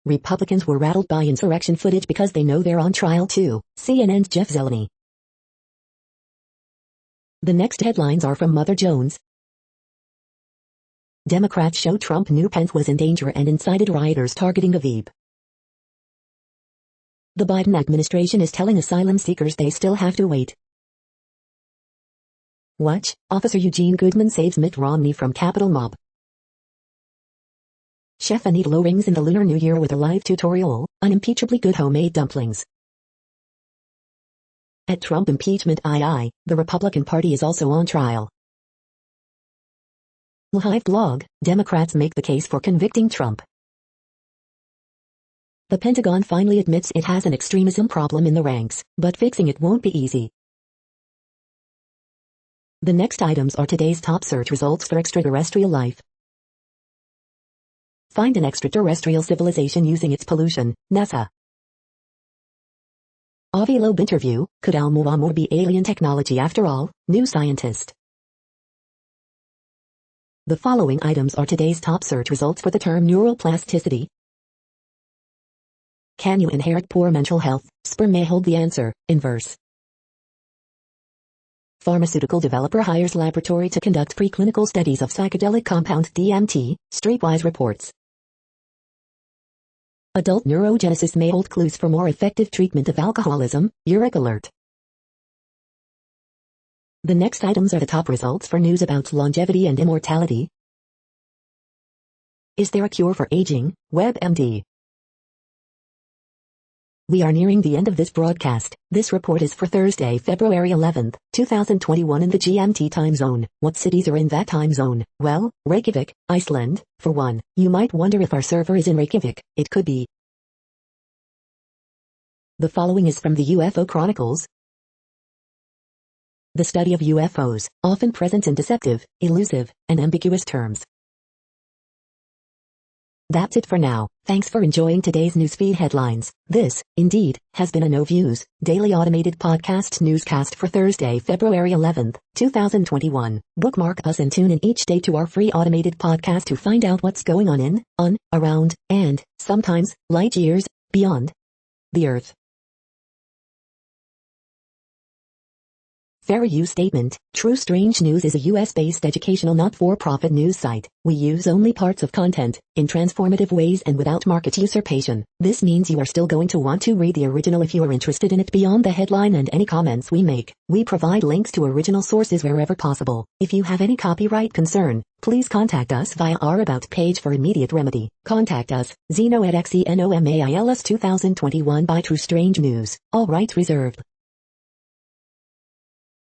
Republicans were rattled by insurrection footage because they know they're on trial too, CNN's Jeff Zeleny. The next headlines are from Mother Jones. Democrats show Trump knew Pence was in danger and incited rioters targeting a Veep. The Biden administration is telling asylum seekers they still have to wait. Watch, Officer Eugene Goodman saves Mitt Romney from Capitol mob. Chef Anita Lowe rings in the Lunar New Year with a live tutorial, unimpeachably good homemade dumplings. At Trump impeachment II, the Republican Party is also on trial. Live blog, Democrats make the case for convicting Trump. The Pentagon finally admits it has an extremism problem in the ranks, but fixing it won't be easy. The next items are today's top search results for extraterrestrial life. Find an extraterrestrial civilization using its pollution, NASA. Avi Loeb interview, could Al-Muammar be alien technology after all, new scientist. The following items are today's top search results for the term neuroplasticity. Can you inherit poor mental health? Sperm may hold the answer, inverse. Pharmaceutical developer hires laboratory to conduct preclinical studies of psychedelic compound DMT, Streetwise reports. Adult neurogenesis may hold clues for more effective treatment of alcoholism, Uric alert. The next items are the top results for news about longevity and immortality. Is there a cure for aging? WebMD. We are nearing the end of this broadcast. This report is for Thursday, February 11th, 2021 in the GMT time zone. What cities are in that time zone? Well, Reykjavik, Iceland, for one. You might wonder if our server is in Reykjavik. It could be. The following is from the UFO Chronicles. The study of UFOs, often presents in deceptive, elusive, and ambiguous terms. That's it for now. Thanks for enjoying today's newsfeed headlines. This, indeed, has been a No Views, daily automated podcast newscast for Thursday, February 11th, 2021. Bookmark us and tune in each day to our free automated podcast to find out what's going on, around, and, sometimes, light years, beyond the Earth. Fair use statement. True Strange News is a US-based educational not-for-profit news site. We use only parts of content, in transformative ways and without market usurpation. This means you are still going to want to read the original if you are interested in it beyond the headline and any comments we make. We provide links to original sources wherever possible. If you have any copyright concern, please contact us via our About page for immediate remedy. Contact us, Zeno at XENOMAILS 2021 by True Strange News. All rights reserved.